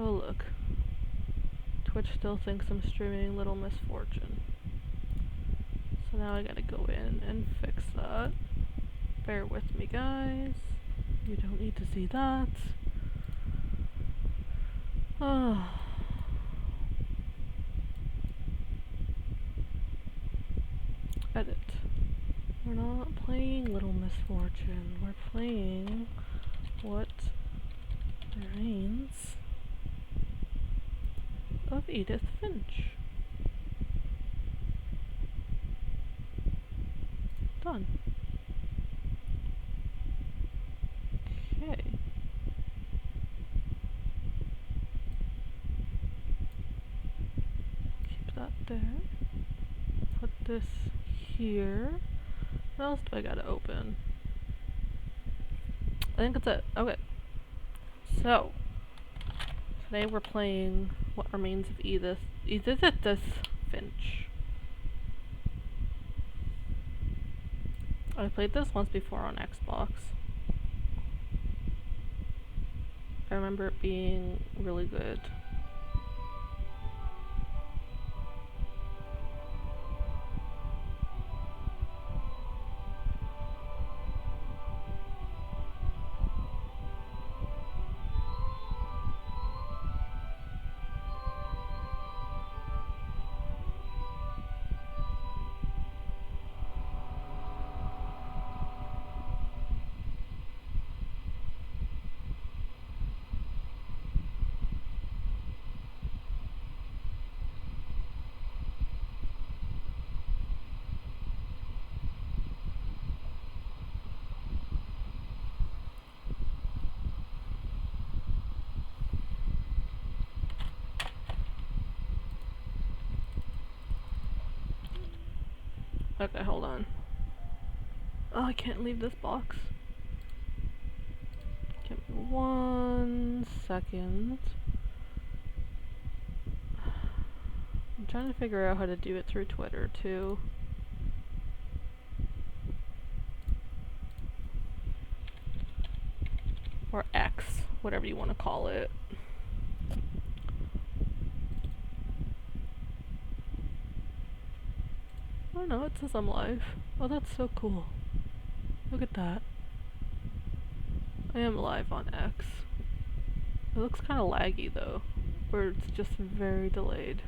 Oh look. Twitch still thinks I'm streaming Little Misfortune. So now I gotta go in and fix that. Bear with me, guys. You don't need to see that. Edit. We're not playing Little Misfortune. We're playing What Remains of Edith Finch. Done. Okay. Keep that there. Put this here. What else do I gotta open? I think that's it. Okay. So, today we're playing What Remains of Edith Finch. I played this once before on Xbox. I remember it being really good. Okay, hold on. Oh, I can't leave this box. Give me 1 second. I'm trying to figure out how to do it through Twitter, too. Or X, whatever you want to call it. Oh no, it says I'm live. Oh, that's so cool. Look at that. I am live on X. It looks kind of laggy though, or it's just very delayed.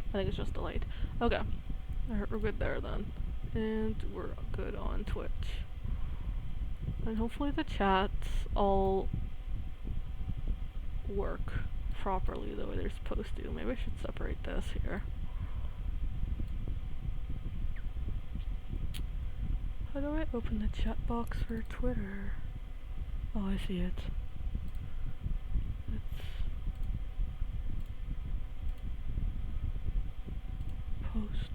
I think it's just delayed. Okay. Alright, we're good there then. And we're good on Twitch. And hopefully the chats all work properly the way they're supposed to. Maybe I should separate this here. How do I open the chat box for Twitter? Oh, I see it. It's post.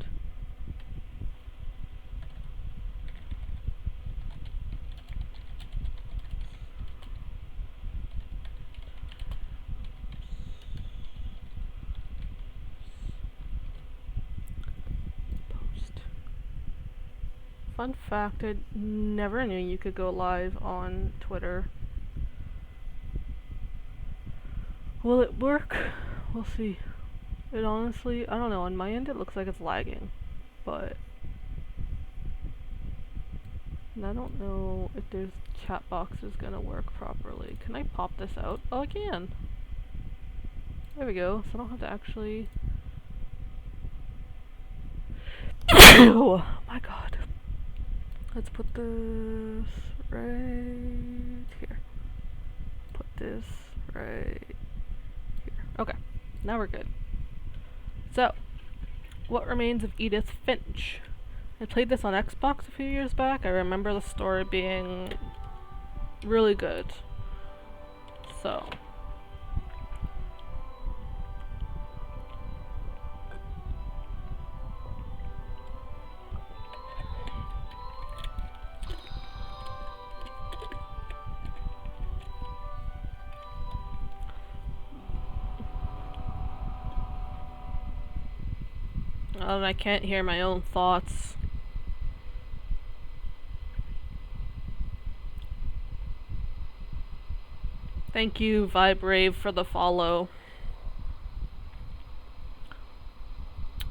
Fun fact, I never knew you could go live on Twitter. Will it work? We'll see. It honestly, I don't know, on my end it looks like it's lagging, but and I don't know if this chat box is gonna work properly. Can I pop this out? Oh, I can! There we go, so I don't have to actually... Oh my god. Let's put this right here. Put this right here. Okay, now we're good. So, What Remains of Edith Finch. I played this on Xbox a few years back. I remember the story being really good. So. And I can't hear my own thoughts. Thank you, Vibrave, for the follow.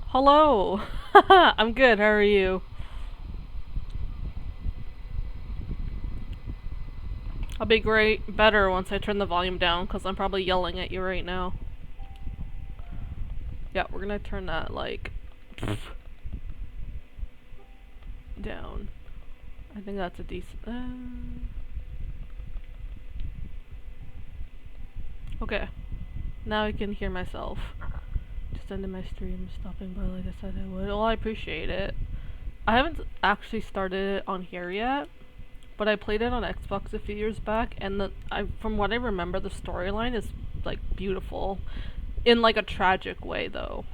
Hello! I'm good, how are you? I'll be better once I turn the volume down, because I'm probably yelling at you right now. Yeah, we're gonna turn that, like, down. I think that's a decent... Okay. Now I can hear myself. Just ended my stream, stopping by like I said I would. Well, I appreciate it. I haven't actually started it on here yet, but I played it on Xbox a few years back, and from what I remember, the storyline is, like, beautiful. In, like, a tragic way, though.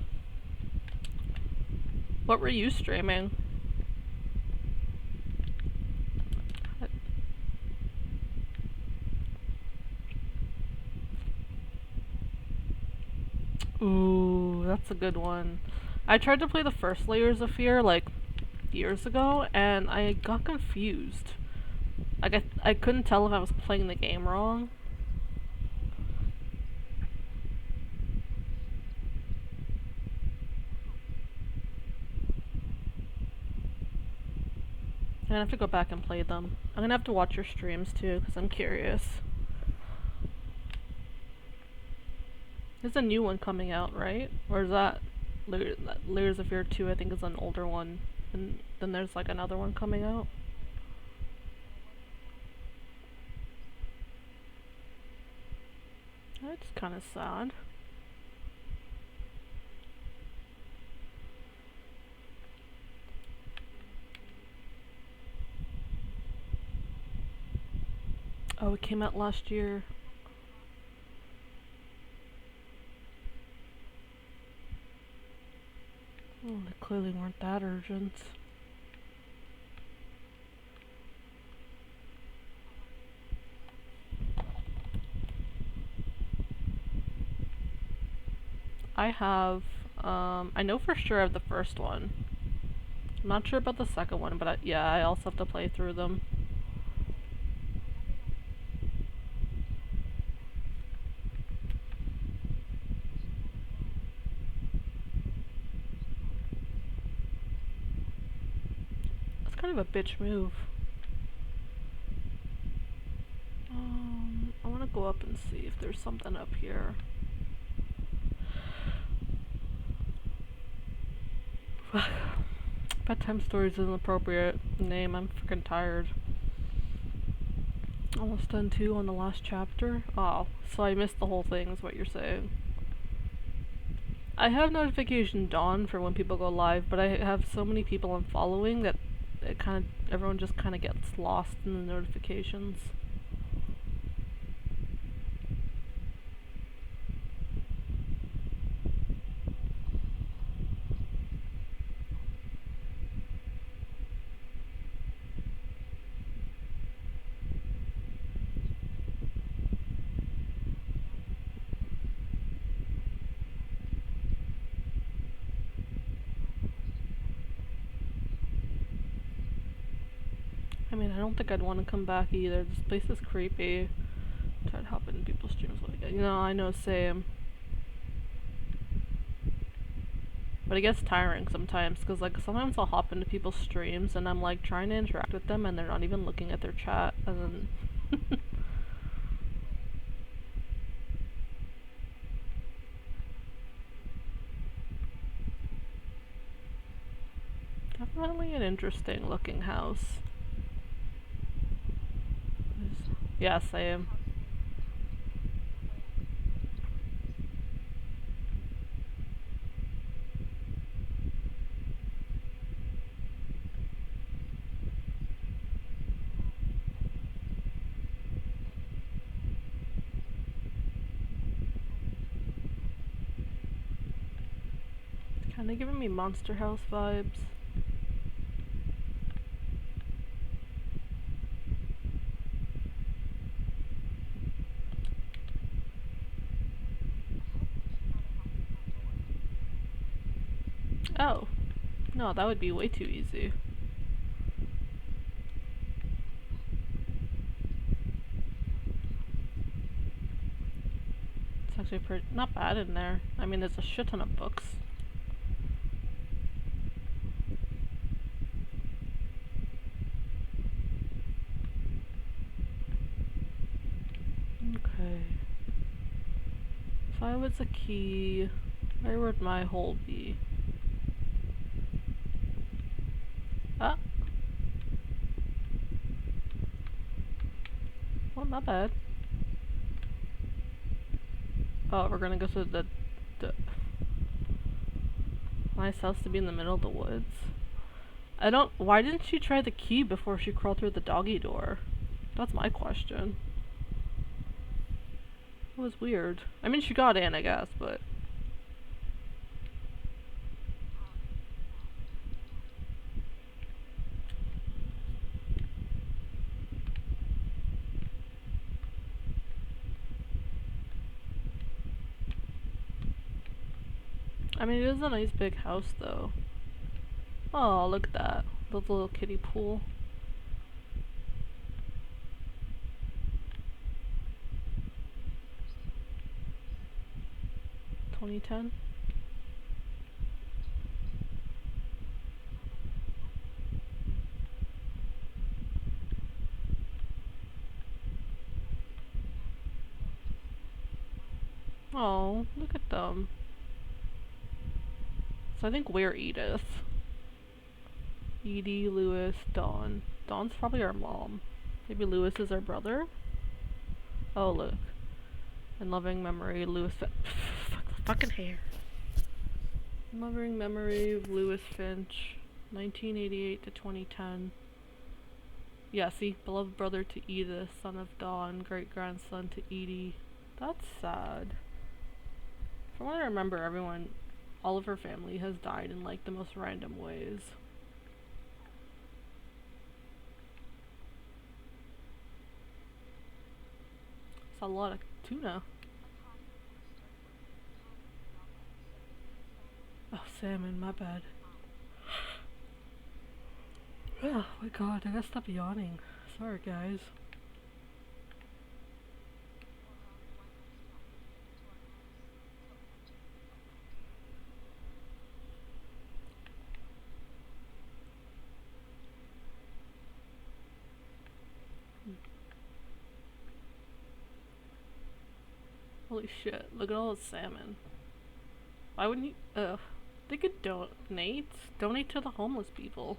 What were you streaming? Ooh, that's a good one. I tried to play the first Layers of Fear, like, years ago, and I got confused. Like, I couldn't tell if I was playing the game wrong. I'm gonna have to go back and play them. I'm gonna have to watch your streams too, because I'm curious. There's a new one coming out, right? Or is that Layers of Fear 2, I think, is an older one. And then there's, like, another one coming out? That's kind of sad. Oh, it came out last year. Oh, they clearly weren't that urgent. I have, I know for sure I have the first one. I'm not sure about the second one, but yeah, I also have to play through them. That's kind of a bitch move. I want to go up and see if there's something up here. Bedtime Stories is an appropriate name. I'm freaking tired. Almost done 2 on the last chapter. Oh, so I missed the whole thing is what you're saying. I have notification on for when people go live, but I have so many people I'm following that everyone just kind of gets lost in the notifications. I mean, I don't think I'd want to come back either. This place is creepy. Try to hop in people's streams like that. You know, I know, same. But it gets tiring sometimes, because, like, sometimes I'll hop into people's streams and I'm, like, trying to interact with them and they're not even looking at their chat, and then... Definitely an interesting looking house. Yes, I am. It's kinda giving me Monster House vibes. Oh. No, that would be way too easy. It's actually pretty not bad in there. I mean, there's a shit ton of books. Okay. If I was a key, where would my hole be? Ah! Well, not bad. Oh, we're gonna go to the nice house to be in the middle of the woods. Why didn't she try the key before she crawled through the doggy door? That's my question. It was weird. I mean, she got in, I guess, but... I mean, it is a nice big house, though. Oh, look at that. The little kiddie pool. $20.10. Oh, look at them. So I think we're Edith. Edie, Lewis, Dawn. Dawn's probably our mom. Maybe Lewis is our brother? Oh, look. In loving memory, Lewis... fucking hair. In loving memory of Lewis Finch, 1988 to 2010. Yeah, see? Beloved brother to Edith, son of Dawn, great-grandson to Edie. That's sad. From what I remember, all of her family has died in, like, the most random ways. It's a lot of tuna. Oh, salmon, my bad. Oh my god, I gotta stop yawning. Sorry, guys. Holy shit, look at all the salmon. Why wouldn't you, they could donate to the homeless people.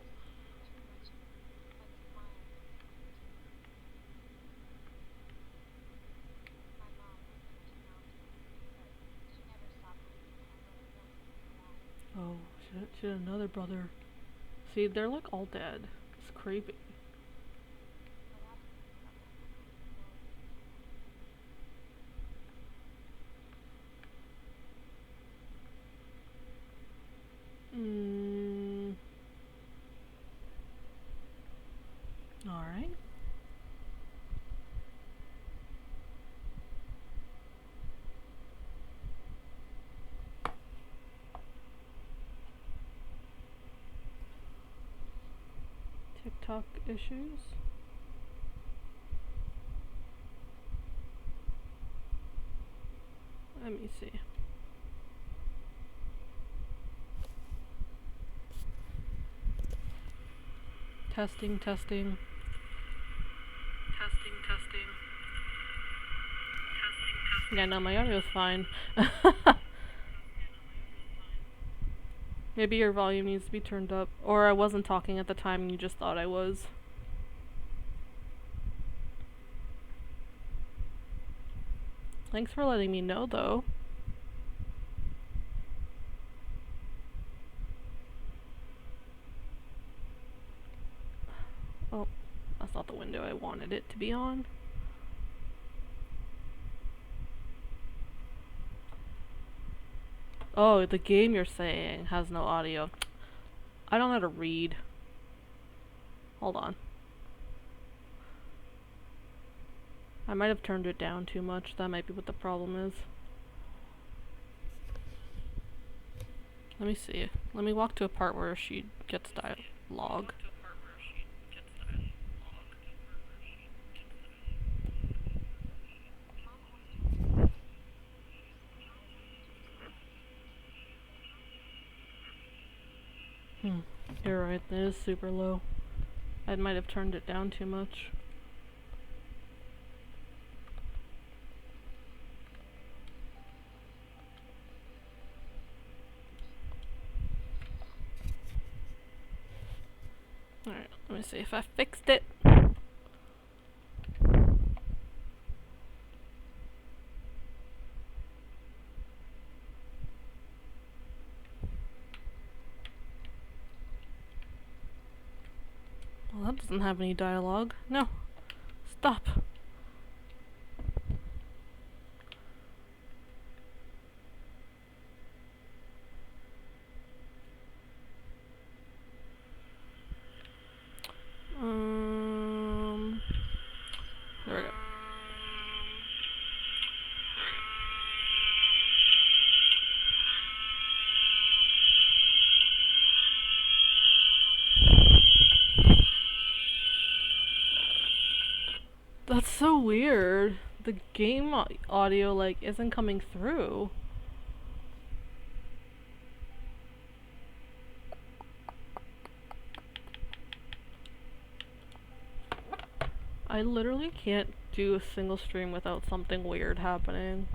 Oh, shit, another brother. See, they're like all dead. It's creepy. Alright. TikTok issues. Let me see. Testing. Testing. Yeah, no, my audio's fine. Maybe your volume needs to be turned up. Or I wasn't talking at the time and you just thought I was. Thanks for letting me know, though. Oh, that's not the window I wanted it to be on. Oh, the game you're saying has no audio. I don't know how to read. Hold on. I might have turned it down too much. That might be what the problem is. Let me see. Let me walk to a part where she gets dialogue. You're right, it is super low. I might have turned it down too much. Alright, let me see if I fixed it. Well, that doesn't have any dialogue. No. Stop. There we go. That's so weird. The game audio, like, isn't coming through. I literally can't do a single stream without something weird happening.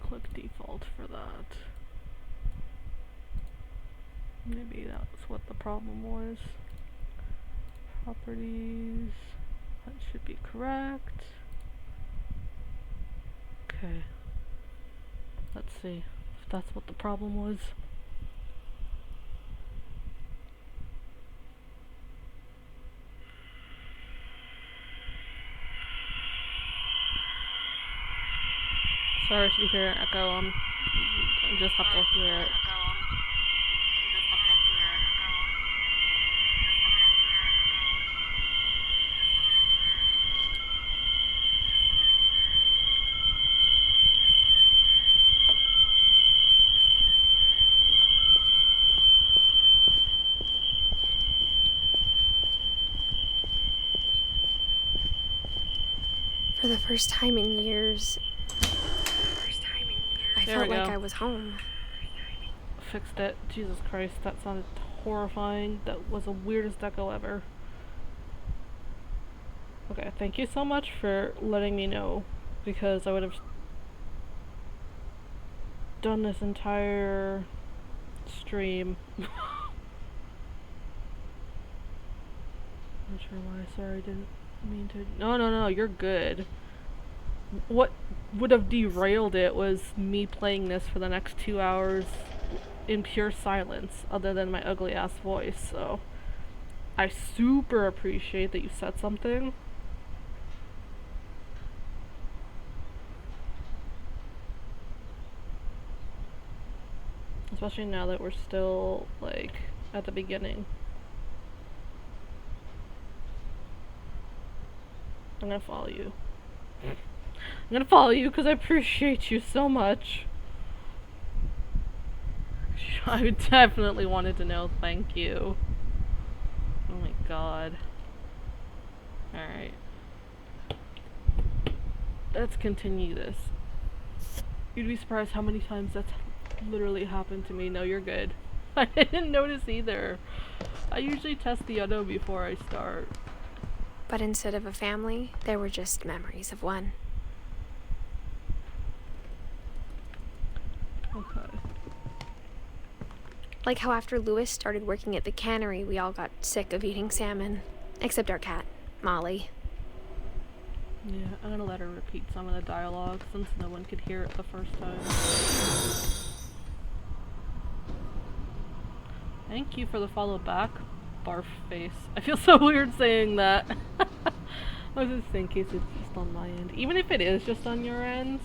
Click default for that. Maybe that's what the problem was. Properties. That should be correct. Okay. Let's see if that's what the problem was. Sorry if you hear an echo. I just have to hear it. For the first time in years, I felt like I was home. Fixed it. Jesus Christ, that sounded horrifying. That was the weirdest echo ever. Okay, thank you so much for letting me know, because I would have done this entire stream. Not sure why. Sorry, I didn't mean to. No, you're good. What would have derailed it was me playing this for the next 2 hours in pure silence, other than my ugly ass voice, so I super appreciate that you said something. Especially now that we're still, like, at the beginning. I'm gonna follow you. I'm gonna follow you because I appreciate you so much. I definitely wanted to know. Thank you. Oh my god. Alright. Let's continue this. You'd be surprised how many times that's literally happened to me. No, you're good. I didn't notice either. I usually test the audio before I start. But instead of a family, there were just memories of one. Okay. Like how after Lewis started working at the cannery, we all got sick of eating salmon. Except our cat, Molly. Yeah, I'm gonna let her repeat some of the dialogue since no one could hear it the first time. Thank you for the follow back, barf face. I feel so weird saying that. I was just thinking it's just on my end. Even if it is just on your end,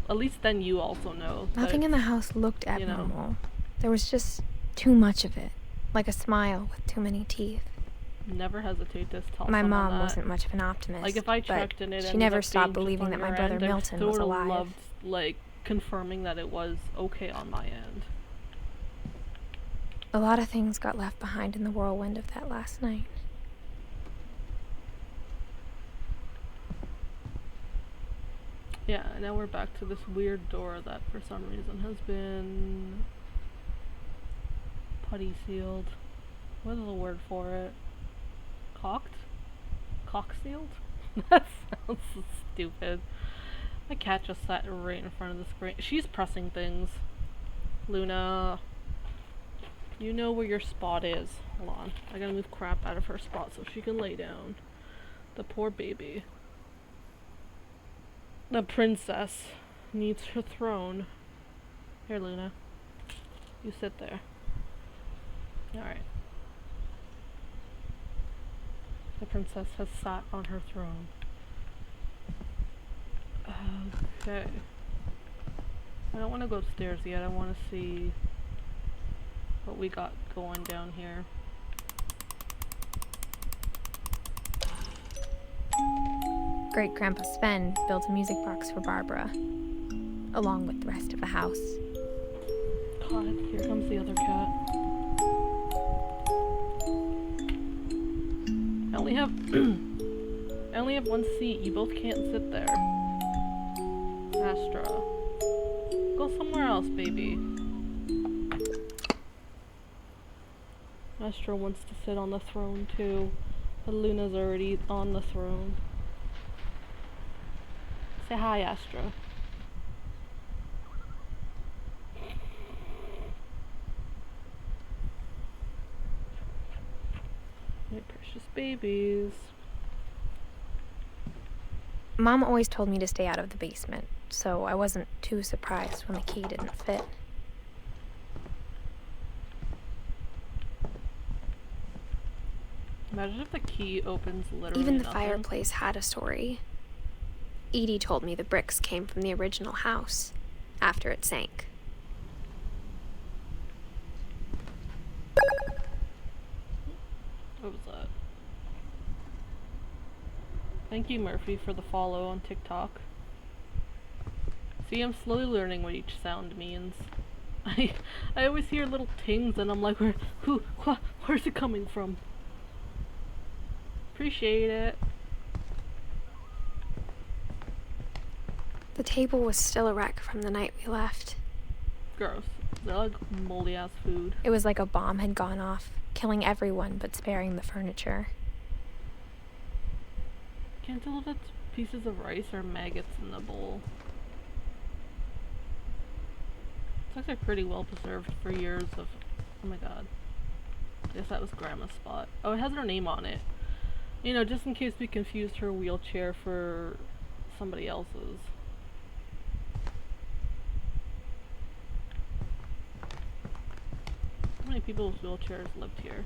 at least then you also know. Nothing in the house looked abnormal. There was just too much of it. Like a smile with too many teeth. Never hesitate to tell My someone mom that. wasn't much of an optimist, Like, if I but checked and it she ended never up stopped being just believing on that my your brother end, I Milton was sort of alive. loved, like, confirming that it was okay on my end. A lot of things got left behind in the whirlwind of that last night. Yeah, and now we're back to this weird door that for some reason has been putty sealed. What is the word for it? Cocked? Cock sealed? That sounds so stupid. My cat just sat right in front of the screen. She's pressing things. Luna, you know where your spot is. Hold on. I gotta move crap out of her spot so she can lay down. The poor baby. The princess needs her throne. Here, Luna. You sit there. Alright. The princess has sat on her throne. Okay. I don't want to go upstairs yet. I want to see what we got going down here. Great Grandpa Sven built a music box for Barbara, along with the rest of the house. God, here comes the other cat. I only have I only have one seat. You both can't sit there. Astra. Go somewhere else, baby. Astra wants to sit on the throne too, but Luna's already on the throne. Say hi, Astra. My precious babies. Mom always told me to stay out of the basement, so I wasn't too surprised when the key didn't fit. Imagine if the key opens literally Even the nothing. fireplace had a story. Edie told me the bricks came from the original house, after it sank. What was that? Thank you, Murphy, for the follow on TikTok. See, I'm slowly learning what each sound means. I always hear little tings and I'm like, where's it coming from? Appreciate it. The table was still a wreck from the night we left. Gross. They're like moldy ass food. It was like a bomb had gone off, killing everyone but sparing the furniture. Can't tell if it's pieces of rice or maggots in the bowl. It's actually pretty well preserved for years of... Oh my god. I guess that was Grandma's spot. Oh, it has her name on it. You know, just in case we confused her wheelchair for somebody else's. How many people's wheelchairs lived here?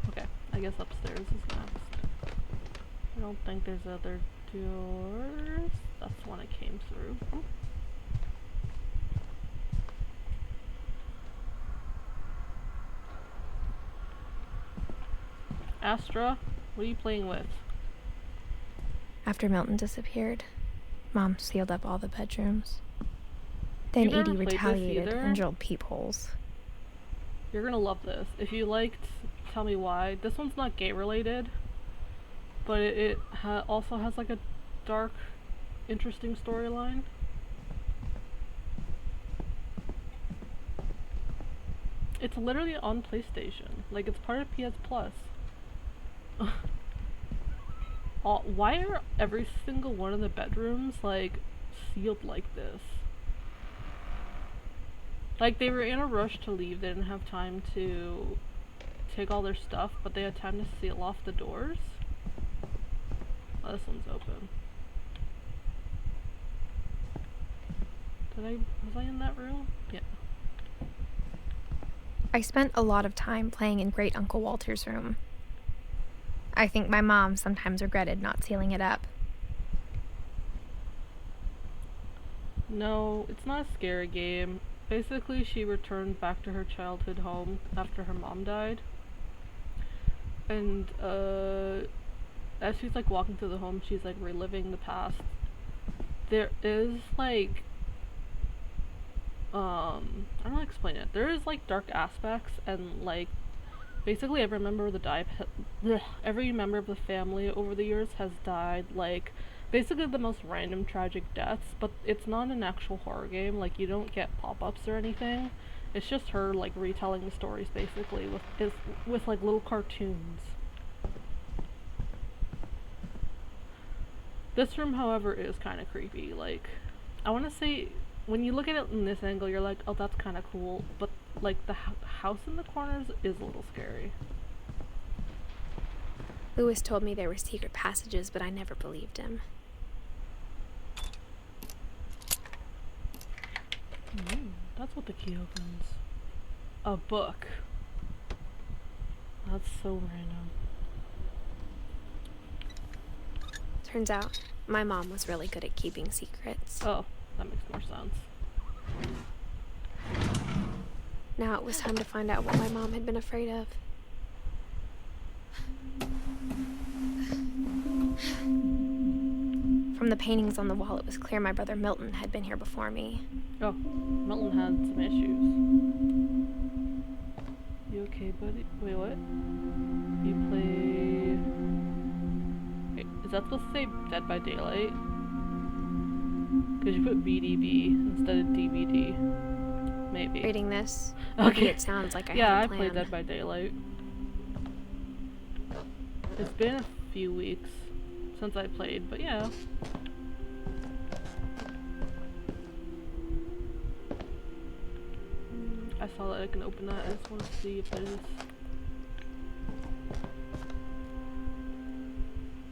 Okay, I guess upstairs is next. I don't think there's other doors. That's the one I came through. Oh. Astra, what are you playing with? After Milton disappeared, Mom sealed up all the bedrooms. Then You've never Edie played this retaliated either? and drilled peepholes. You're gonna love this. If you liked, tell me why. This one's not gay related, but it also has like a dark, interesting storyline. It's literally on PlayStation. Like, it's part of PS Plus. Why are every single one of the bedrooms, like, sealed like this? Like, they were in a rush to leave. They didn't have time to take all their stuff, but they had time to seal off the doors. Oh, this one's open. Was I in that room? Yeah. I spent a lot of time playing in Great Uncle Walter's room. I think my mom sometimes regretted not sealing it up. No, it's not a scary game. Basically, she returned back to her childhood home after her mom died. And as she's like walking through the home, she's like reliving the past. There is like I don't know how to explain it. There is like dark aspects, and like basically every member of every member of the family over the years has died like basically the most random tragic deaths, but it's not an actual horror game. Like you don't get pop-ups or anything. It's just her like retelling the stories basically with like little cartoons. This room, however, is kind of creepy. Like, I want to say, when you look at it in this angle, you're like, oh, that's kind of cool. But, like, the house in the corners is a little scary. Lewis told me there were secret passages, but I never believed him. That's what the key opens. A book. That's so random. Turns out, my mom was really good at keeping secrets. Oh, that makes more sense. Now it was time to find out what my mom had been afraid of. From the paintings on the wall, it was clear my brother Milton had been here before me. Oh, Milton had some issues. You okay, buddy? Wait, what? You play... Wait, is that supposed to say Dead by Daylight? Because you put BDB instead of DVD. Maybe. Reading this, okay. Maybe it sounds like I yeah, had a plan. I played Dead by Daylight. It's been a few weeks since I played, but yeah. I saw that I can open that. I just want to see if it is.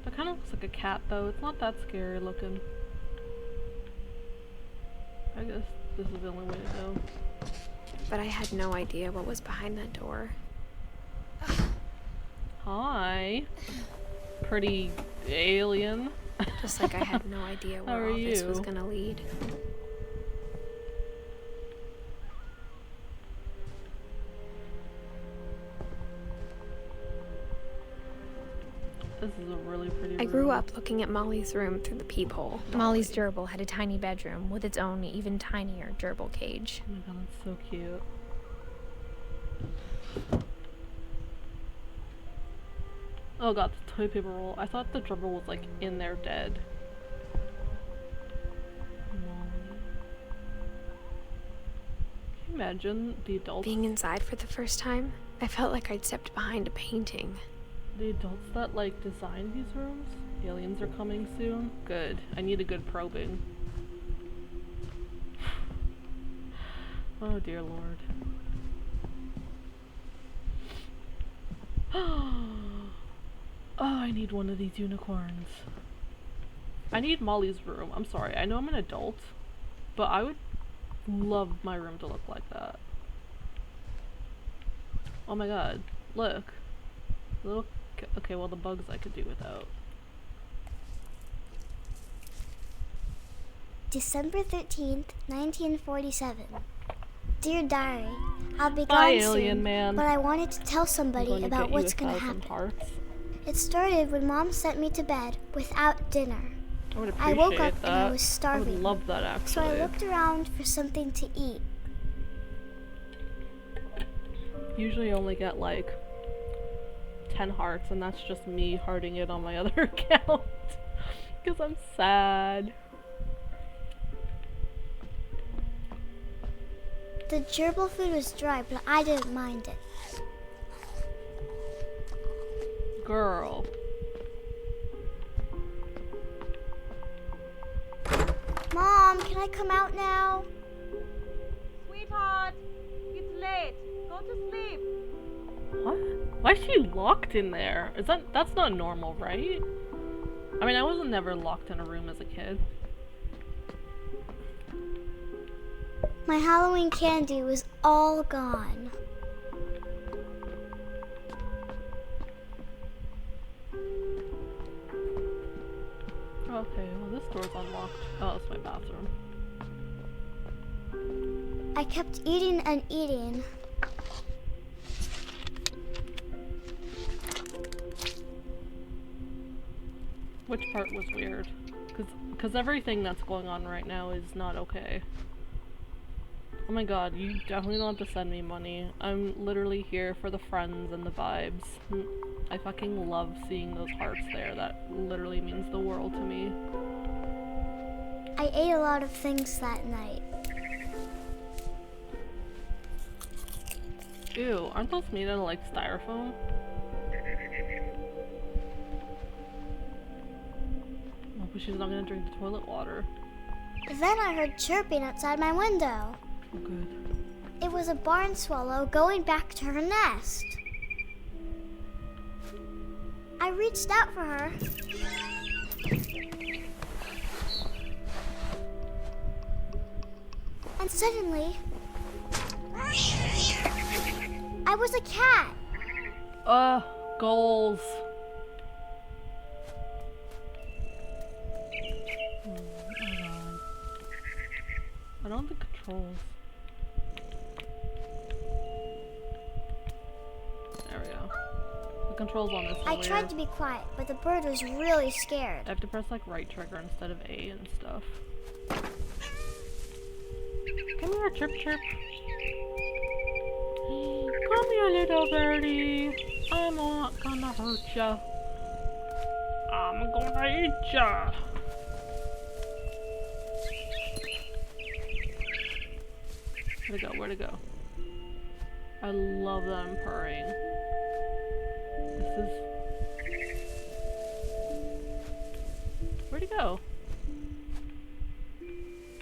That kind of looks like a cat, though. It's not that scary looking. I guess this is the only way to go. But I had no idea what was behind that door. Hi. Pretty alien. Just like I had no idea where all this was gonna lead. This is a really pretty room. I grew up looking at Molly's room through the peephole. Molly's gerbil had a tiny bedroom with its own even tinier gerbil cage. Oh my god, that's so cute. Oh god, the toilet paper roll. I thought the gerbil was like in there dead. Can you imagine the adults? Being inside for the first time, I felt like I'd stepped behind a painting. The adults that like designed these rooms? Aliens are coming soon? Good. I need a good probing. Oh dear lord. Oh, I need one of these unicorns. I need Molly's room. I'm sorry. I know I'm an adult, but I would love my room to look like that. Oh my god. Look. Little. Okay, well, the bugs I could do without. December 13th, 1947. Dear Diary, I'll be Bye, gone alien soon, man. but I wanted to tell somebody about what's gonna happen. Hearts. It started when Mom sent me to bed without dinner. I would appreciate I woke up that. and I was starving. I would love that, actually. So I looked around for something to eat. Usually I only get like 10 hearts, and that's just me hearting it on my other account. Because I'm sad. The gerbil food was dry, but I didn't mind it. Girl. Mom, can I come out now? Sweetheart, it's late. Go to sleep. What? Why is she locked in there? That's not normal, right? I mean, I wasn't never locked in a room as a kid. My Halloween candy was all gone. Okay, well this door's unlocked. Oh, it's my bathroom. I kept eating and eating. Which part was weird? Cause everything that's going on right now is not okay. Oh my god, you definitely don't have to send me money. I'm literally here for the friends and the vibes. I fucking love seeing those hearts there. That literally means the world to me. I ate a lot of things that night. Ew, aren't those made out of like styrofoam? Oh, but she's not gonna drink the toilet water. Then I heard chirping outside my window. Oh, good. It was a barn swallow going back to her nest. I reached out for her. And suddenly, I was a cat. Goals. Oh my god. I don't have the controls. There we go. The controls on this are I weird. tried to be quiet, but the bird was really scared. I have to press like right trigger instead of A and stuff. Come here, chirp chirp. Come here, little birdie. I'm not gonna hurt ya. I'm gonna eat ya. Where'd it go? Where'd it go? I love them purring. This is... Where'd it go?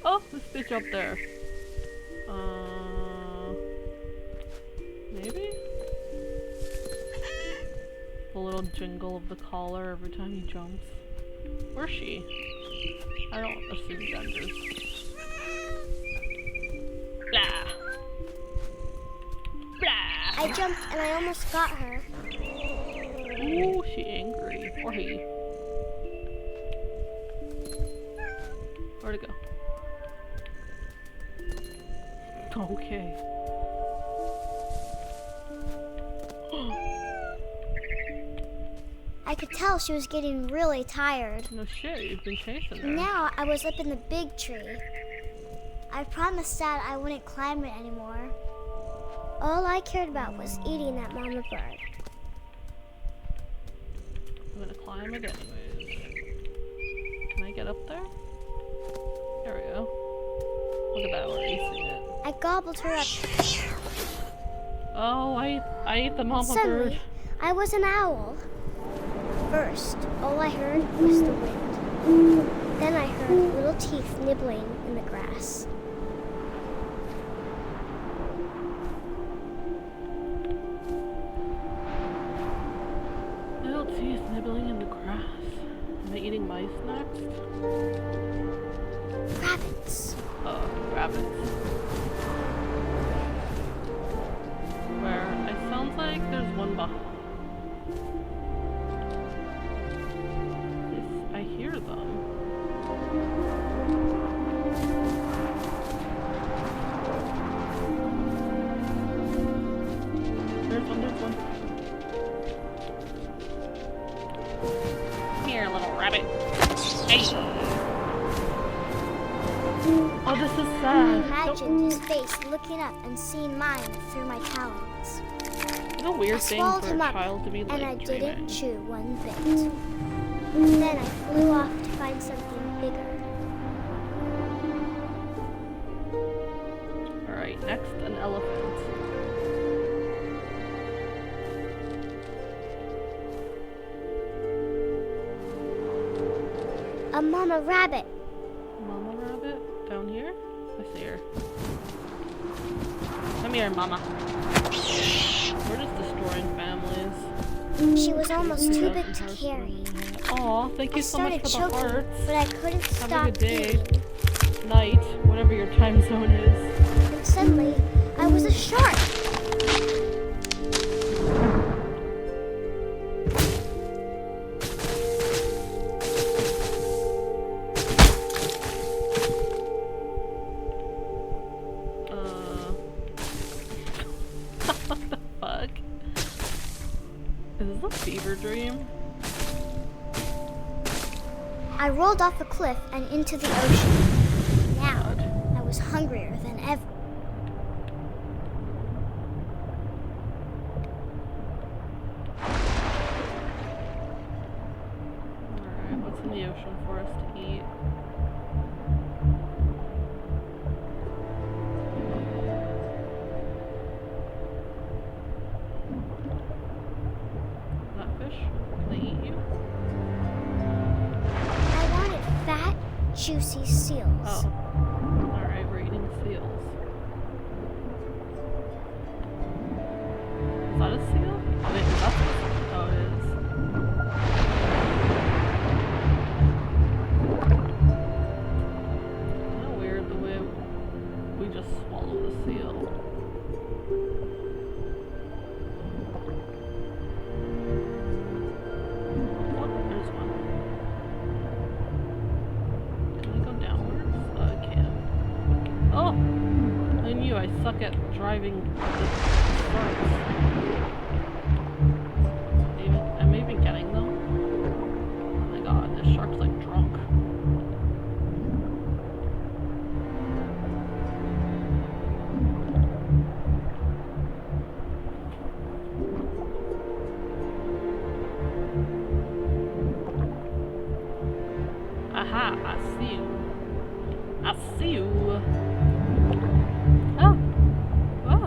Oh, this bitch up there. Maybe? The little jingle of the collar every time he jumps. Where's she? I don't assume genders. Blah! Blah! I jumped and I almost got her. Ooh, she angry. Or he. Where'd it go? Okay. I could tell she was getting really tired. No shit, you've been chasing her. Now I was up in the big tree. I promised Dad I wouldn't climb it anymore. All I cared about was eating that mama bird. I'm gonna climb it anyways. Can I get up there? There we go. Look at that, we're acing it. I gobbled her up. Oh, I ate the mama Suddenly, bird. I was an owl. First, all I heard was the wind. Then I heard little teeth nibbling in the grass. Little teeth nibbling in the grass. Am I eating mice next? Rabbits. Oh, rabbits. Where? It sounds like there's one behind. I hear them. There's one. Come here, little rabbit. Hey! Oh, this is I sad. imagined his face looking up and seeing mine through my talons. It's a weird I thing swallowed for him a up, child to be like and I dreaming. didn't chew one bit. Then I flew off to find something bigger. Alright, next, an elephant. A mama rabbit. Mama rabbit? Down here? I see her. Come here, mama. We're just destroying families. She was almost too big to carry. Aw, thank I you so much started for the choking, hearts. but I couldn't Have a stop good day. eating. Night, whatever your time zone is. And suddenly, I was a shark. What the fuck? Is this a fever dream? I rolled off a cliff and into the ocean. Now, I was hungrier than ever. Alright, what's in the ocean for us to eat? Is that fish? Can they eat you? I wanted fat, juicy seals. Oh. Alright, we're eating seals. Is that a seal? Wait, that's what oh, it is. Kind of weird the way we just swallow the seal. Oh, there's one. Can I go downwards? I can. Oh! I knew I suck at driving the sharks. Am I even getting them? Oh my god, this shark's like drunk. Aha, I see you. I see you. Oh. Oh.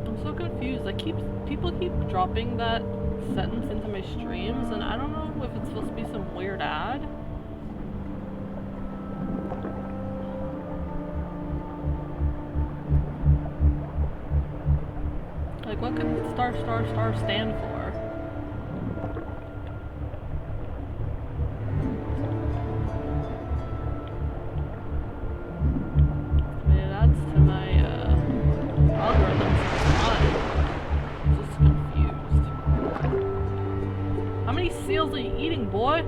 I'm so confused. People keep dropping that sentence into my streams, and I don't know if it's supposed to be some weird ad. Like, what could star stand for? I mean, it adds to my algorithm sometimes. I'm just confused. How many seals are you eating, boy?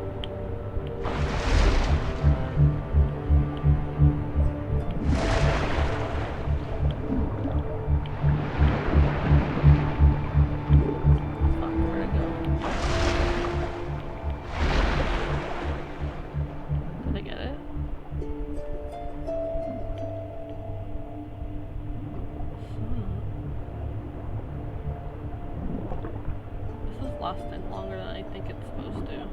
Lasting longer than I think it's supposed to.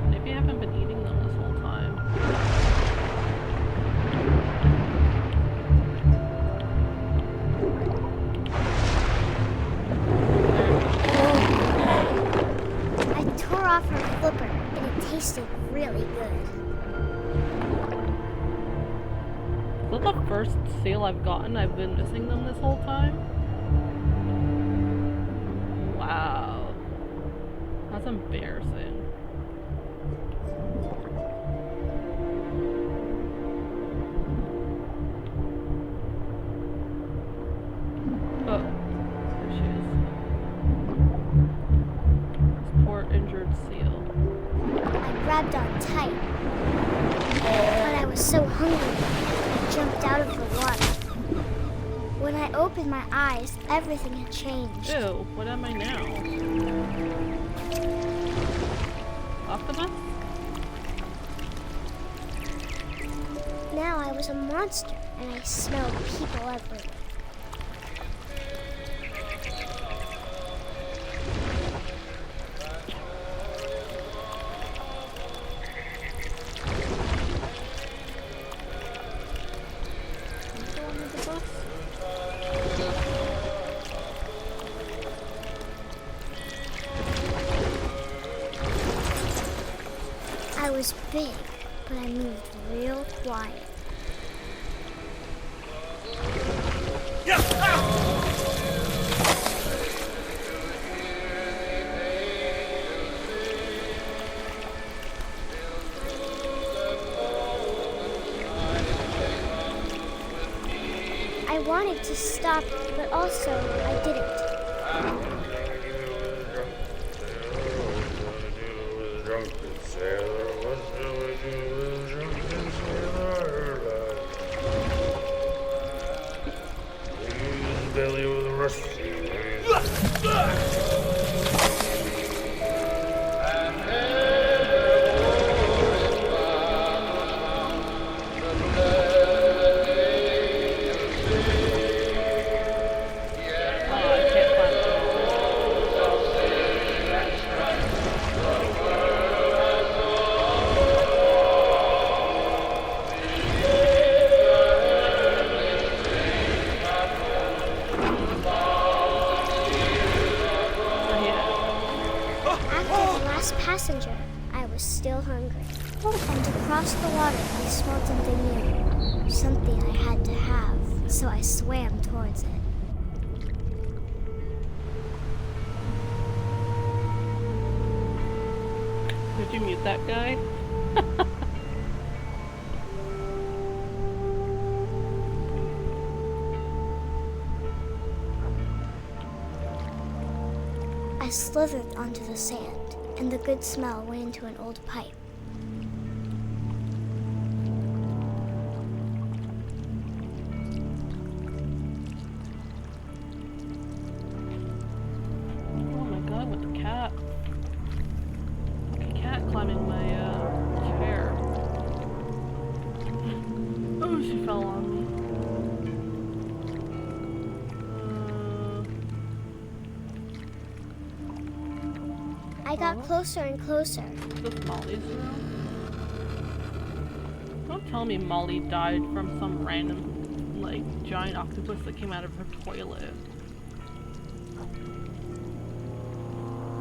Maybe I haven't been eating them this whole time. I tore off her flipper, and it tasted really good. Is that the first seal I've gotten? I've been missing them this whole time? Wow. That's embarrassing. Oh, there she is. This poor injured seal. I grabbed on tight, but I was so hungry, I jumped out of the water. When I opened my eyes, everything had changed. Ew, what am I now? Octopus? Now I was a monster, and I smelled people everywhere. I was big, but I moved real quiet. wanted to stop, but also I didn't. Passenger, I was still hungry. And across the water, I smelled something new. Something I had to have, so I swam towards it. Did you mute that guy? I slithered onto the sand, and the good smell went into an old pipe. Oh my god, with the cat. Like a cat climbing my chair. Oh, she fell on me. I got closer and closer. Is this Molly's room? Don't tell me Molly died from some random, like, giant octopus that came out of her toilet.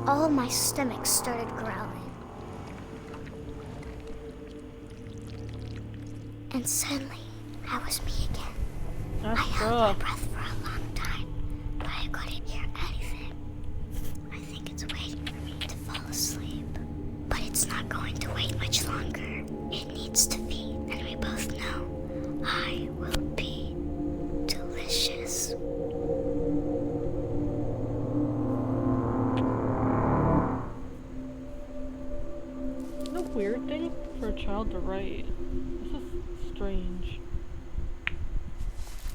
All of my stomach started growling. And suddenly, I was me again. That's I held my rough. breath for a long time, but I couldn't hear anything. I think it's waiting for me to fall asleep. But it's not going to wait much longer. It needs to feed, and we both know I will be delicious. What a weird thing for a child to write. This is strange.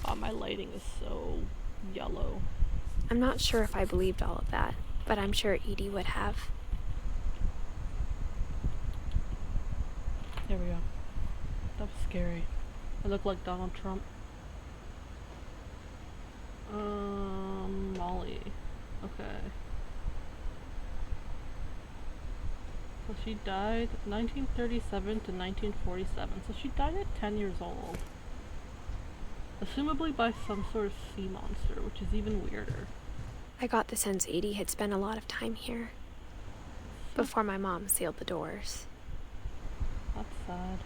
Oh, my lighting is so yellow. I'm not sure if I believed all of that, but I'm sure Edie would have. There we go. That was scary. I look like Donald Trump. Molly. Okay. So she died 1937 to 1947. So she died at 10 years old. Assumably by some sort of sea monster, which is even weirder. I got the sense Edie had spent a lot of time here before my mom sealed the doors. That's sad.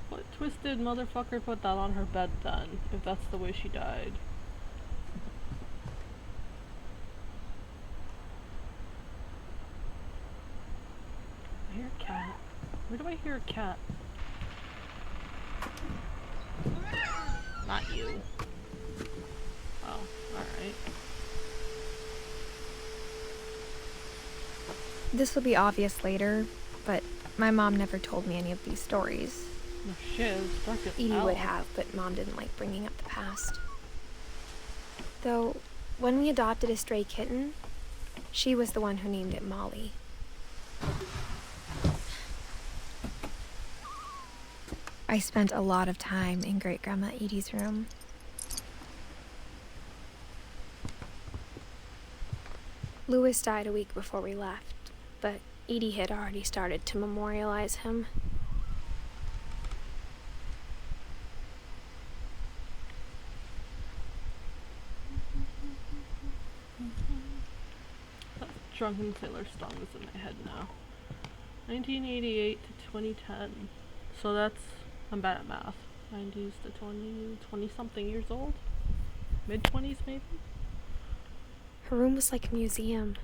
What twisted motherfucker put that on her bed then, if that's the way she died? I hear a cat. Where do I hear a cat? Not you. Oh, alright. This will be obvious later, but my mom never told me any of these stories. No shit, it's dark as Edie hell. would have, but Mom didn't like bringing up the past. Though, when we adopted a stray kitten, she was the one who named it Molly. I spent a lot of time in Great-Grandma Edie's room. Louis died a week before we left, but Edie had already started to memorialize him. That drunken sailor song is in my head now. 1988 to 2010. So that's, I'm bad at math. 90s to 20 something years old? Mid 20s maybe? Her room was like a museum.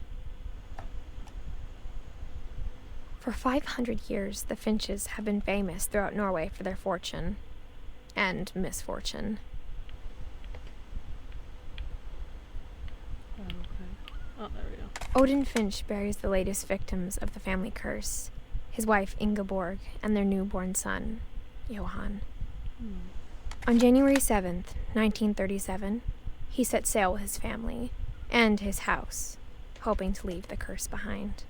For 500 years, the Finches have been famous throughout Norway for their fortune and misfortune. Oh, okay. Oh, there we go. Odin Finch buries the latest victims of the family curse, his wife Ingeborg and their newborn son, Johan. On January 7th, 1937, he set sail with his family and his house, hoping to leave the curse behind.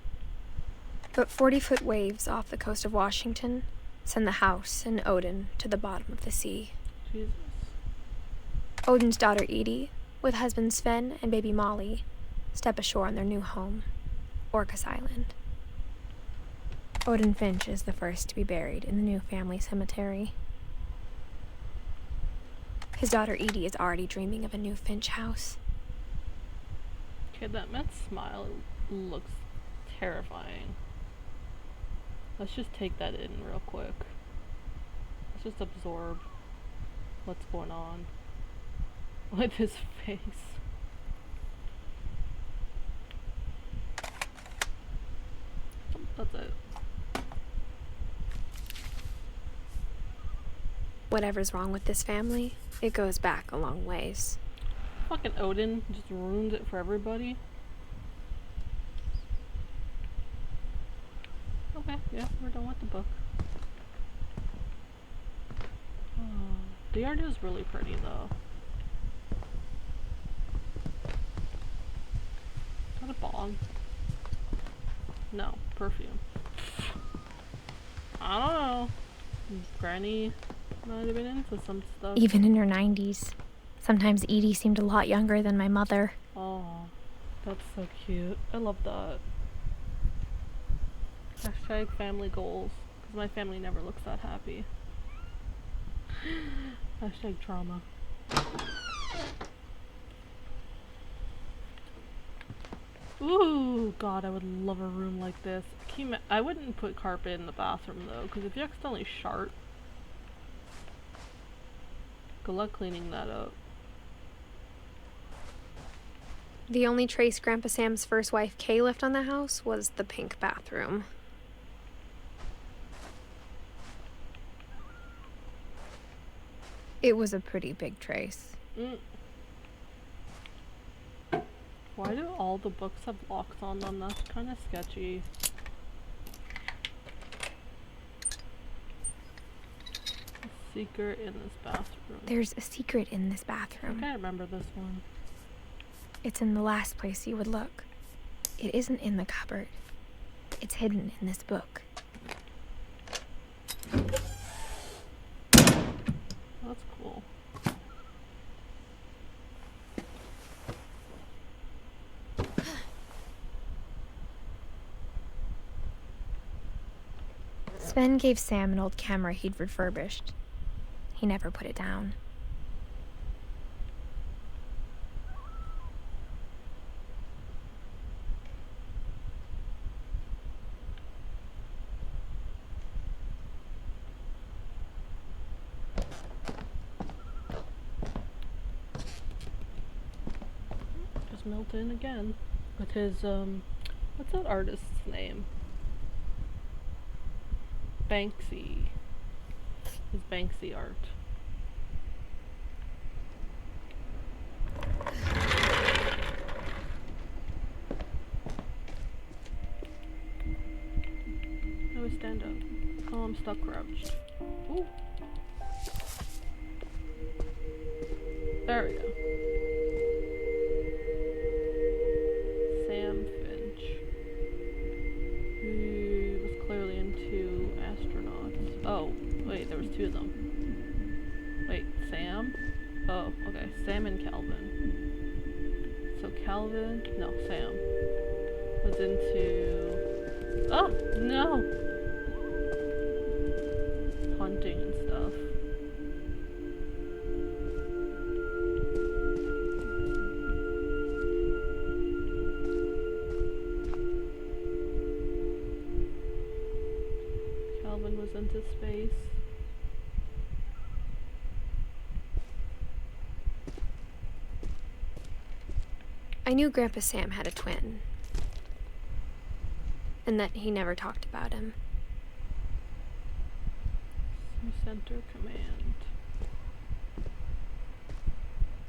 But 40-foot waves off the coast of Washington send the house and Odin to the bottom of the sea. Jesus. Odin's daughter Edith, with husband Sven and baby Molly, step ashore on their new home, Orcas Island. Odin Finch is the first to be buried in the new family cemetery. His daughter Edie is already dreaming of a new Finch house. Okay, that man's smile looks terrifying. Let's just take that in real quick. Let's just absorb what's going on with his face. That's it. Whatever's wrong with this family, it goes back a long ways. Fucking Odin just ruins it for everybody. Okay, yeah, we're done with the book. The art is really pretty though. Is that a bong? No, perfume. I don't know. Granny might have been into some stuff. Even in her 90s. Sometimes Edie seemed a lot younger than my mother. Oh, that's so cute. I love that. Hashtag family goals. Because my family never looks that happy. Hashtag trauma. Ooh, God, I would love a room like this. I wouldn't put carpet in the bathroom though, because if you accidentally shart, good luck cleaning that up. The only trace Grandpa Sam's first wife Kay left on the house was the pink bathroom. It was a pretty big trace. Why do all the books have locks on them? That's kind of sketchy. A secret in this bathroom. There's a secret in this bathroom. I can't remember this one. It's in the last place you would look. It isn't in the cupboard. It's hidden in this book. That's cool. Sven gave Sam an old camera he'd refurbished. He never put it down. Just Milton again. With his, what's that artist's name? Banksy. His Banksy art. How do I stand up? Oh, I'm stuck crouched. Ooh. There we go. Sam Finch. He was clearly into astronauts. Oh, wait, there was two of them. Wait, Sam? Oh, okay. Sam and Calvin. So Calvin, no, Sam was into, oh, no! Hunting and stuff. Calvin was into space. I knew Grandpa Sam had a twin. and that he never talked about him. Center command.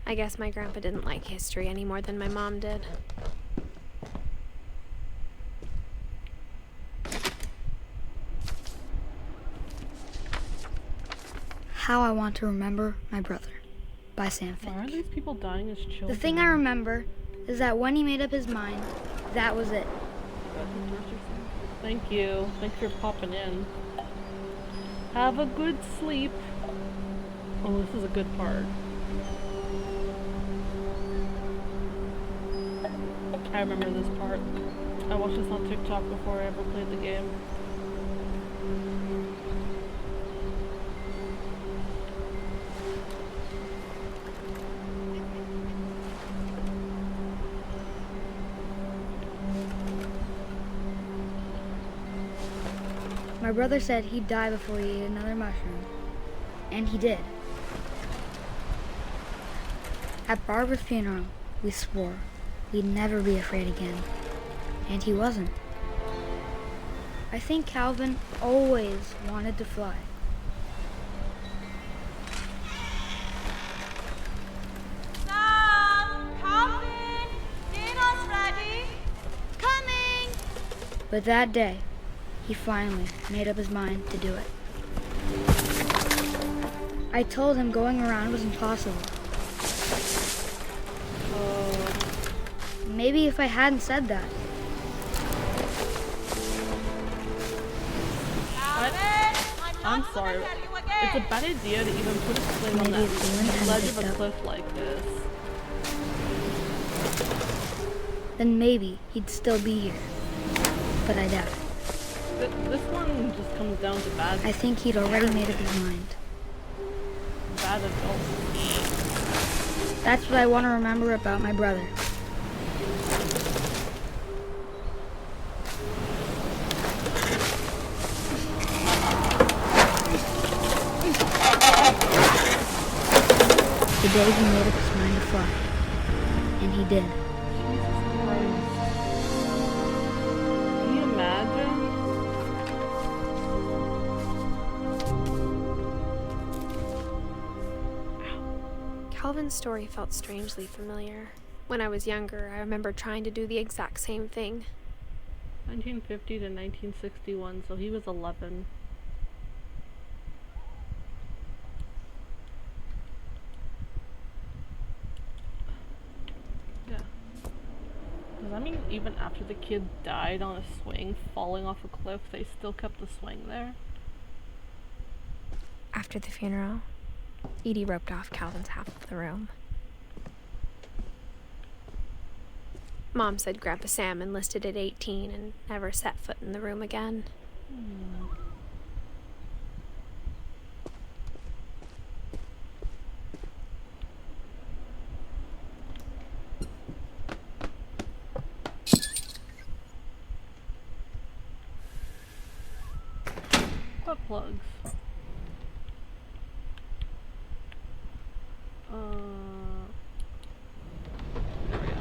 I guess my grandpa didn't like history any more than my mom did. How I Want to Remember My Brother by Sam Why are Finch. these people dying as children? The thing I remember is that when he made up his mind, that was it. Thank you. Thanks for popping in. Have a good sleep. Oh, this is a good part. I remember this part. I watched this on TikTok before I ever played the game. My brother said he'd die before he ate another mushroom. And he did. At Barbara's funeral, we swore we'd never be afraid again. And he wasn't. I think Calvin always wanted to fly. Sam! Calvin! Dinner's ready! Coming! But that day, he finally made up his mind to do it. I told him going around was impossible. Maybe if I hadn't said that. I'm sorry. It's a bad idea to even put a swing on Maybe if Dylan that hadn't ledge of picked a up. cliff like this. Then maybe he'd still be here. But I doubt it. This one just comes down to bad. I think he'd already made up his mind. Bad adults. That's what I want to remember about my brother. The day he made up his mind to fly. And he did. Jesus Christ. Can you imagine? Calvin's story felt strangely familiar. When I was younger, I remember trying to do the exact same thing. 1950 to 1961, so he was 11. Yeah. Does that mean even after the kid died on a swing, falling off a cliff, they still kept the swing there? After the funeral, Edie roped off Calvin's half of the room. Mom said Grandpa Sam enlisted at 18 and never set foot in the room again. Butt plugs. There we go.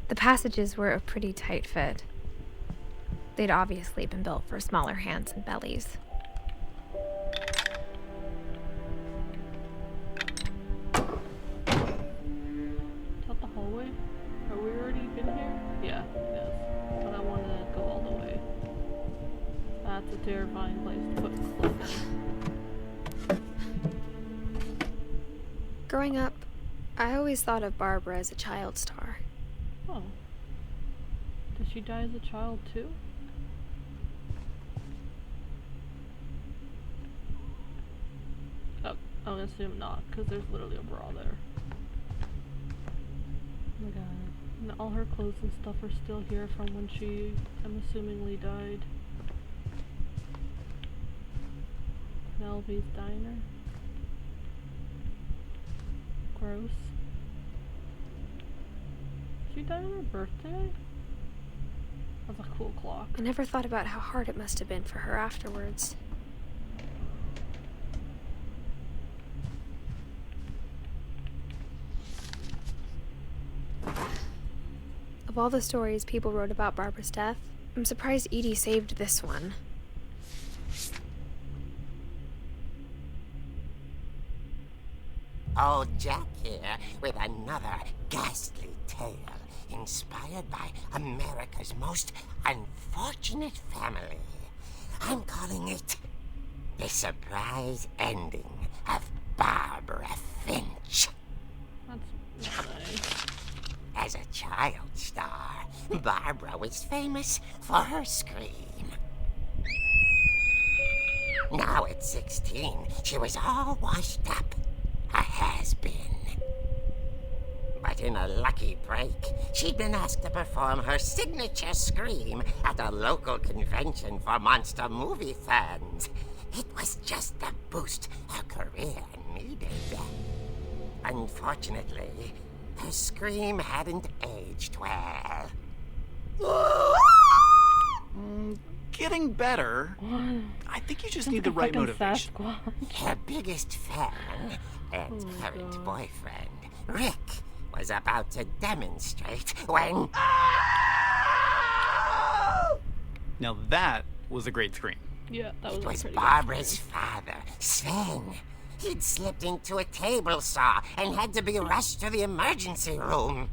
The passages were a pretty tight fit. They'd obviously been built for smaller hands and bellies. Is that the hallway? Are we already been here? Yeah, yes. But I want to go all the way. That's a terrifying place to put clothes in. Growing up, I always thought of Barbara as a child star. Oh. Did she die as a child too? Oh, I'm gonna assume not, because there's literally a bra there. Oh my god. And all her clothes and stuff are still here from when she, I'm assumingly, died. Melby's Diner. Gross. She died on her birthday? That's a cool clock. I never thought about how hard it must have been for her afterwards. Of all the stories people wrote about Barbara's death, I'm surprised Edie saved this one. Old Jack here with another ghastly tale inspired by America's most unfortunate family. I'm calling it The Surprise Ending of Barbara Finch. That's nice. As a child star, Barbara was famous for her scream. Now at 16, she was all washed up. A has-been. But in a lucky break, she'd been asked to perform her signature scream at a local convention for monster movie fans. It was just the boost her career needed. Unfortunately, her scream hadn't aged well. Getting better. I think you just need the right motivation. Her biggest fan and current boyfriend, Rick, was about to demonstrate when... Now that was a great scream. Yeah, that was It was pretty Barbara's father, Sven. He'd slipped into a table saw and had to be rushed to the emergency room.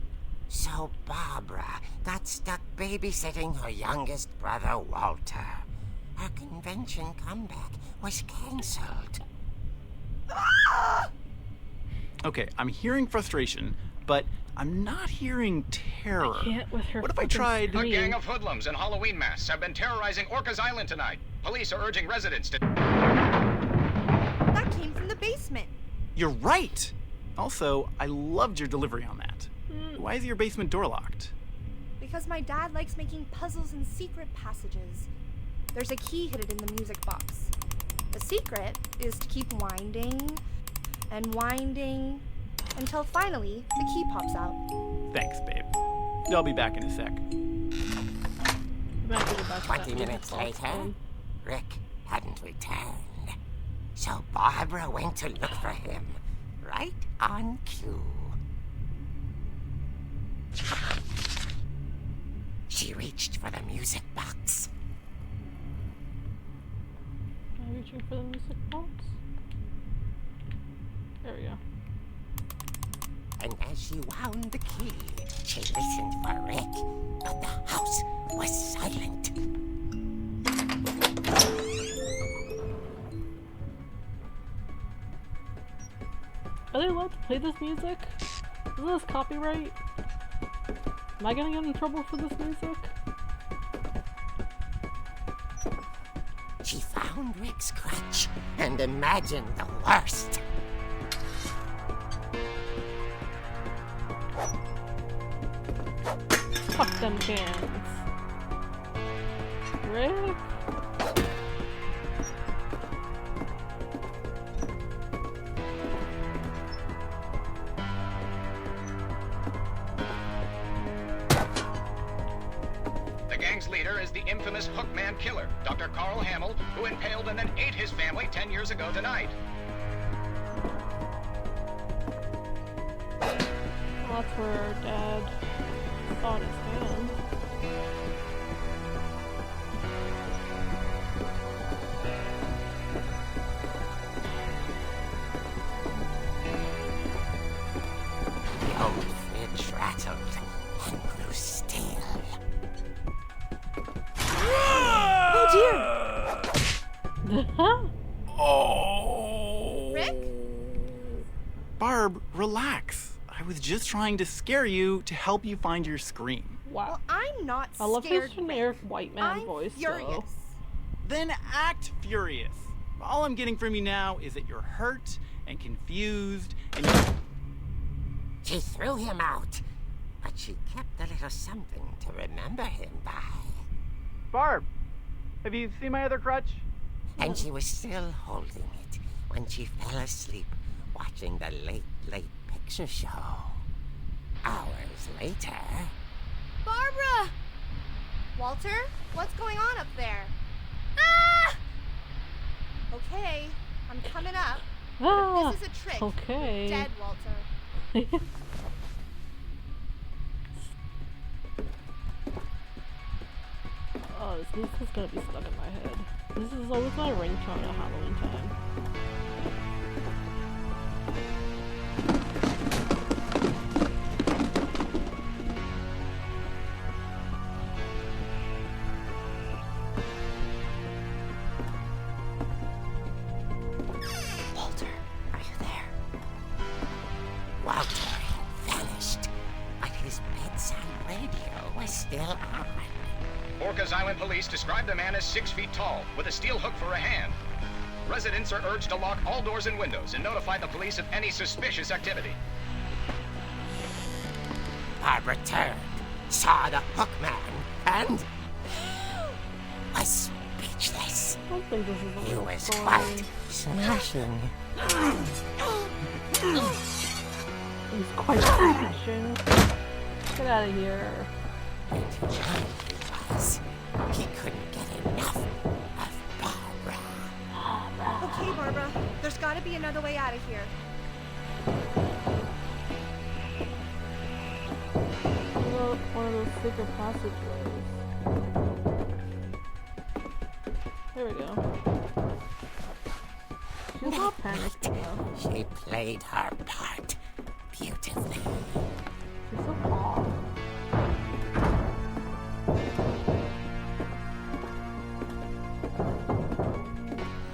So Barbara got stuck babysitting her youngest brother, Walter. Her convention comeback was cancelled. Okay, I'm hearing frustration, but I'm not hearing terror. I can't with her What if I fucking tried... scream. A gang of hoodlums in Halloween masks have been terrorizing Orcas Island tonight. Police are urging residents to... That came from the basement. You're right! Also, I loved your delivery on that. Why is your basement door locked? Because my dad likes making puzzles and secret passages. There's a key hidden in the music box. The secret is to keep winding and winding until finally the key pops out. Thanks, babe. I'll be back in a sec. Might have to go back to that 20 music minutes box later, then. Rick hadn't returned. So Barbara went to look for him, right on cue. She reached for the music box. Am I reaching for the music box? There we go. And as she wound the key, she listened for Rick, but the house was silent. Are they allowed to play this music? Is this copyright? Am I gonna get in trouble for this music? She found Rick's crutch and imagined the worst. Fuck them cans. Rick? The gang's leader is the infamous Hookman killer, Dr. Carl Hamill, who impaled and then ate his family 10 years ago tonight. Well, that's where Dad thought his hand. The old fridge rattled and grew still. Oh dear! Oh! Rick? Barb, relax. I was just trying to scare you to help you find your scream. Wow. I'm not I love his scared. generic white man I'm voice, furious. though. Then act furious. All I'm getting from you now is that you're hurt and confused and She threw him out, but she kept a little something to remember him by. Barb, have you seen my other crutch? And she was still holding it when she fell asleep watching the late picture show. Hours later... Barbara! Walter, what's going on up there? Ah! Okay, I'm coming up. But if this is a trick, okay. you're dead, Walter. Oh, this music's gonna be stuck in my head. This is always my ringtone at Halloween time. Walter, are you there? Walter had vanished, but his bedside radio was still on. Orcas Island police describe the man as 6 feet tall, with a steel hook for a hand. Residents are urged to lock all doors and windows and notify the police of any suspicious activity. Barbara turned, saw the hook man, and was speechless. I don't think this is a He real was story. quite smashing. He's quite smashing. Get out of here. And he was. He couldn't get enough of Barbara. Okay, Barbara, there's gotta be another way out of here. One of those secret passageways. There we go. She's not panicking though. She played her part beautifully. She's so calm.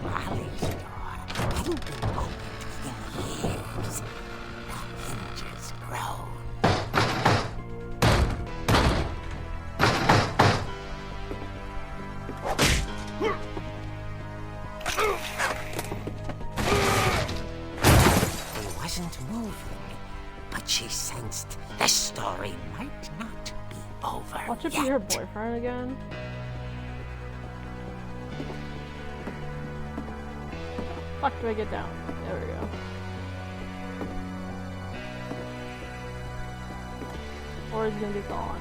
Molly's door hadn't been opened in years. The hinges groaned. He wasn't moving, but she sensed the story might not be over Watch it yet. be her boyfriend again. Fuck, do I get down? There we go. Or he's gonna be gone.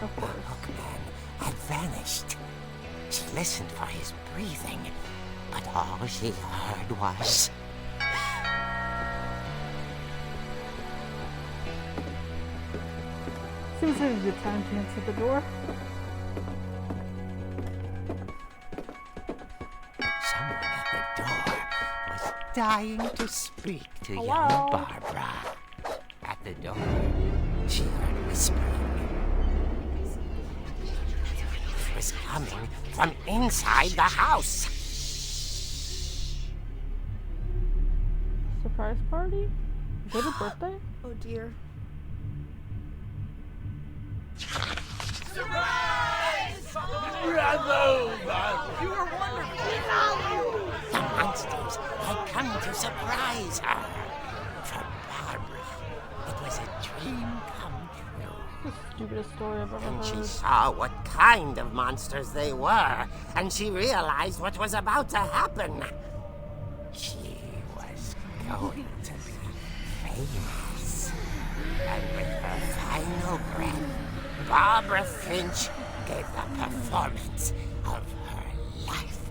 Of course. Hookman had vanished. She listened for his breathing, but all she heard was... Seems like a good time to answer the door. Someone at the door was dying to speak to Hello? young Barbara. At the door, she heard whispering. It was coming from inside the house. Surprise party? Is it a birthday? Oh dear. The monsters had come to surprise her. For Barbara, it was a dream come true. The stupidest story I've ever And she heard. saw what kind of monsters they were, and she realized what was about to happen. She was going to be famous. And with her final breath, Barbara Finch gave the performance of her life.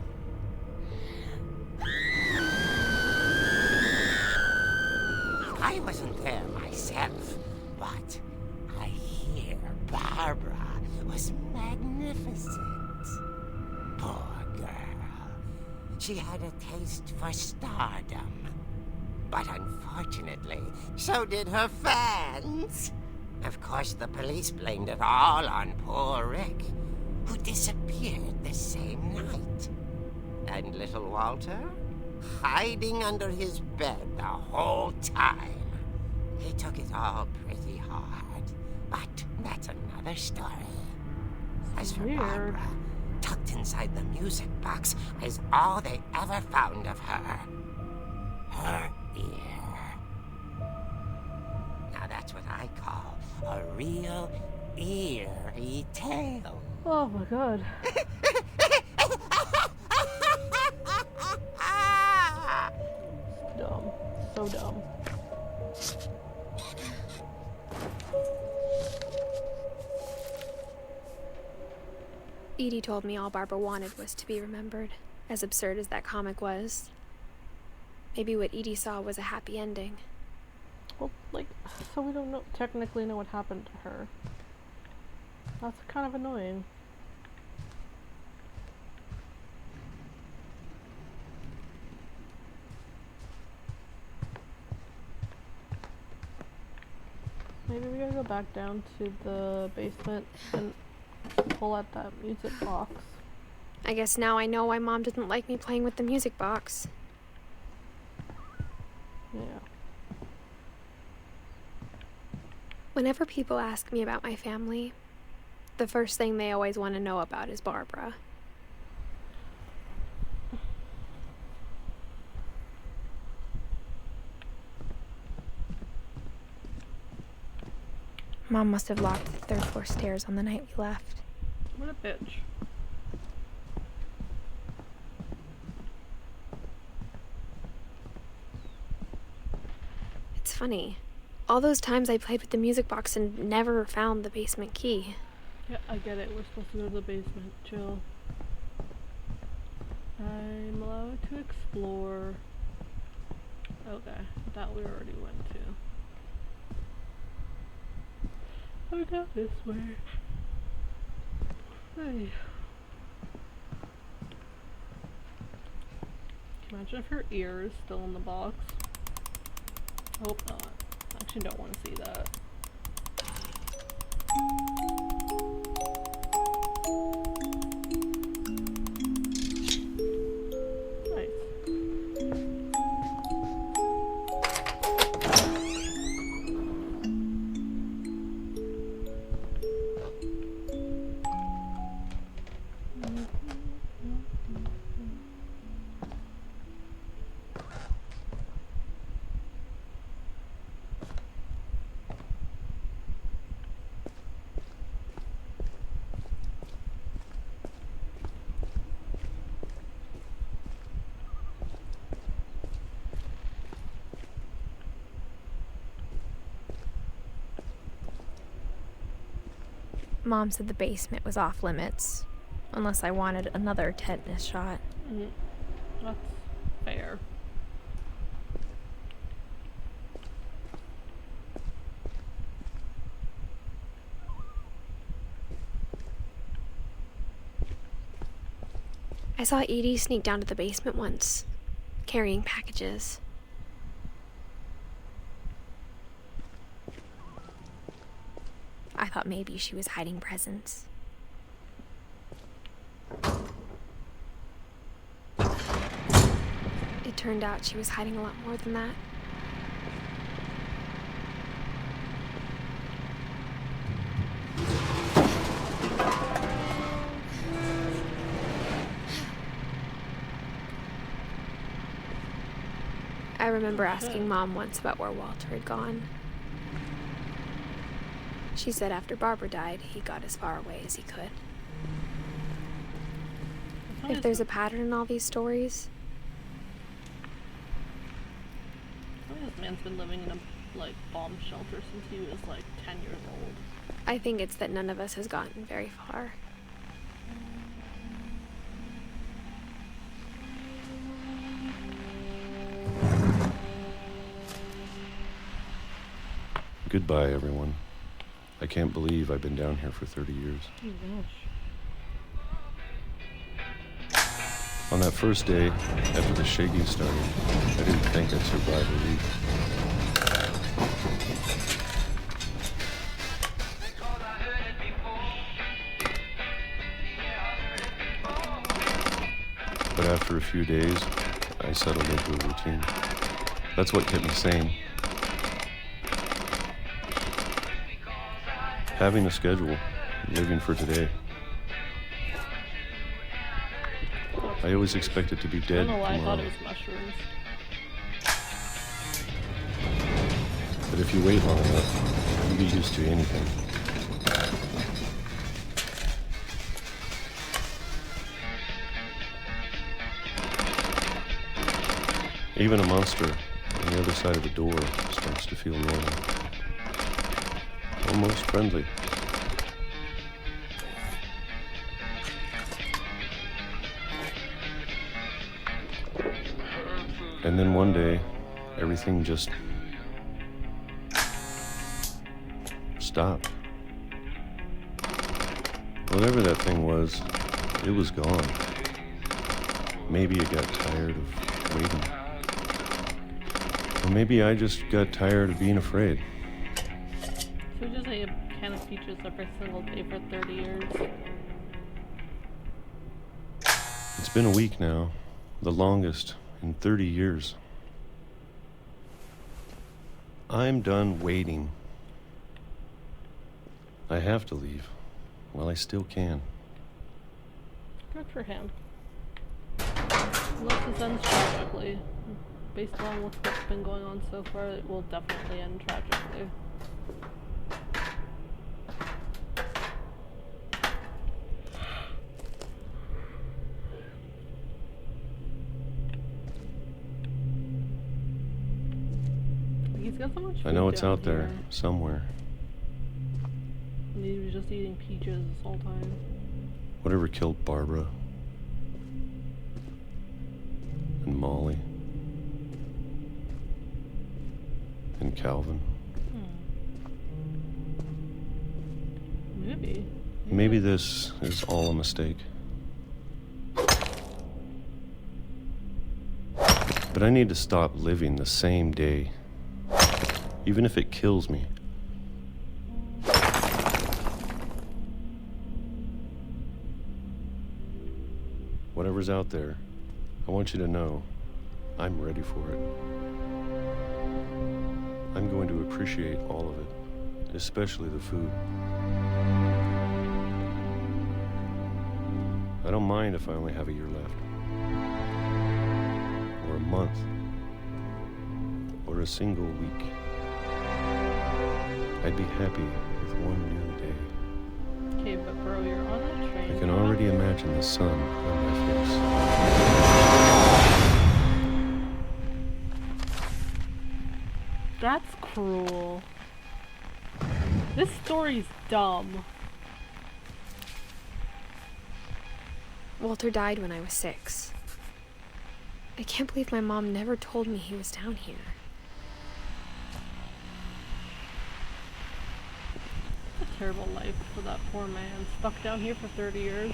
I wasn't there myself, but I hear Barbara was magnificent. Poor girl. She had a taste for stardom. But unfortunately, so did her fans. Of course, the police blamed it all on poor Rick, who disappeared the same night. And little Walter? Hiding under his bed the whole time. He took it all pretty hard, but that's another story. As for Weird. Barbara, tucked inside the music box is all they ever found of her. Her ear. Now that's what I call a real eerie tale. Oh my god. Dumb. So dumb. Edie told me all Barbara wanted was to be remembered, as absurd as that comic was. Maybe what Edie saw was a happy ending. Well, so we don't technically know what happened to her. That's kind of annoying. Maybe we gotta go back down to the basement and pull out that music box. I guess now I know why Mom didn't like me playing with the music box. Yeah. Whenever people ask me about my family, the first thing they always want to know about is Barbara. Mom must have locked the third floor stairs on the night we left. What a bitch. It's funny. All those times I played with the music box and never found the basement key. Yeah, I get it. We're supposed to go to the basement. Chill. I'm allowed to explore. Okay, that we already went to. I go this way. Hey. Imagine if her ear is still in the box. I hope not. I actually don't want to see that. Mom said the basement was off limits, unless I wanted another tetanus shot. That's fair. I saw Edie sneak down to the basement once, carrying packages. I thought maybe she was hiding presents. It turned out she was hiding a lot more than that. I remember asking Mom once about where Walter had gone. She said after Barbara died, he got as far away as he could. If there's a pattern in all these stories... This man's been living in a, bomb shelter since he was, 10 years old. I think it's that none of us has gotten very far. Goodbye, everyone. I can't believe I've been down here for 30 years. Oh my gosh. On that first day, after the shaking started, I didn't think I'd survive a week. But after a few days, I settled into a routine. That's what kept me sane. Having a schedule, living for today. I always expected to be dead I don't know why I thought tomorrow. it was mushrooms. But if you wait long enough, you get used to anything. Even a monster on the other side of the door starts to feel normal. Almost friendly. And then one day, everything just stopped. Whatever that thing was, it was gone. Maybe it got tired of waiting. Or maybe I just got tired of being afraid. So we just ate a can of peaches every single day for 30 years. It's been a week now, the longest in 30 years. I'm done waiting. I have to leave while I still can. Good for him. Unless this ends tragically. Based on what's been going on so far, it will definitely end tragically. He's got so much I know food it's down out there here. somewhere. And he was just eating peaches this whole time. Whatever killed Barbara and Molly and Calvin. Maybe. Maybe this is all a mistake. But I need to stop living the same day, even if it kills me. Whatever's out there, I want you to know I'm ready for it. I'm going to appreciate all of it, especially the food. I don't mind if I only have a year left, or a month, or a single week. I'd be happy with one new day. Okay, but bro, you're on a train. I can already imagine the sun on my face. That's cruel. This story's dumb. Walter died when I was 6. I can't believe my mom never told me he was down here. It's a terrible life for that poor man. Stuck down here for 30 years.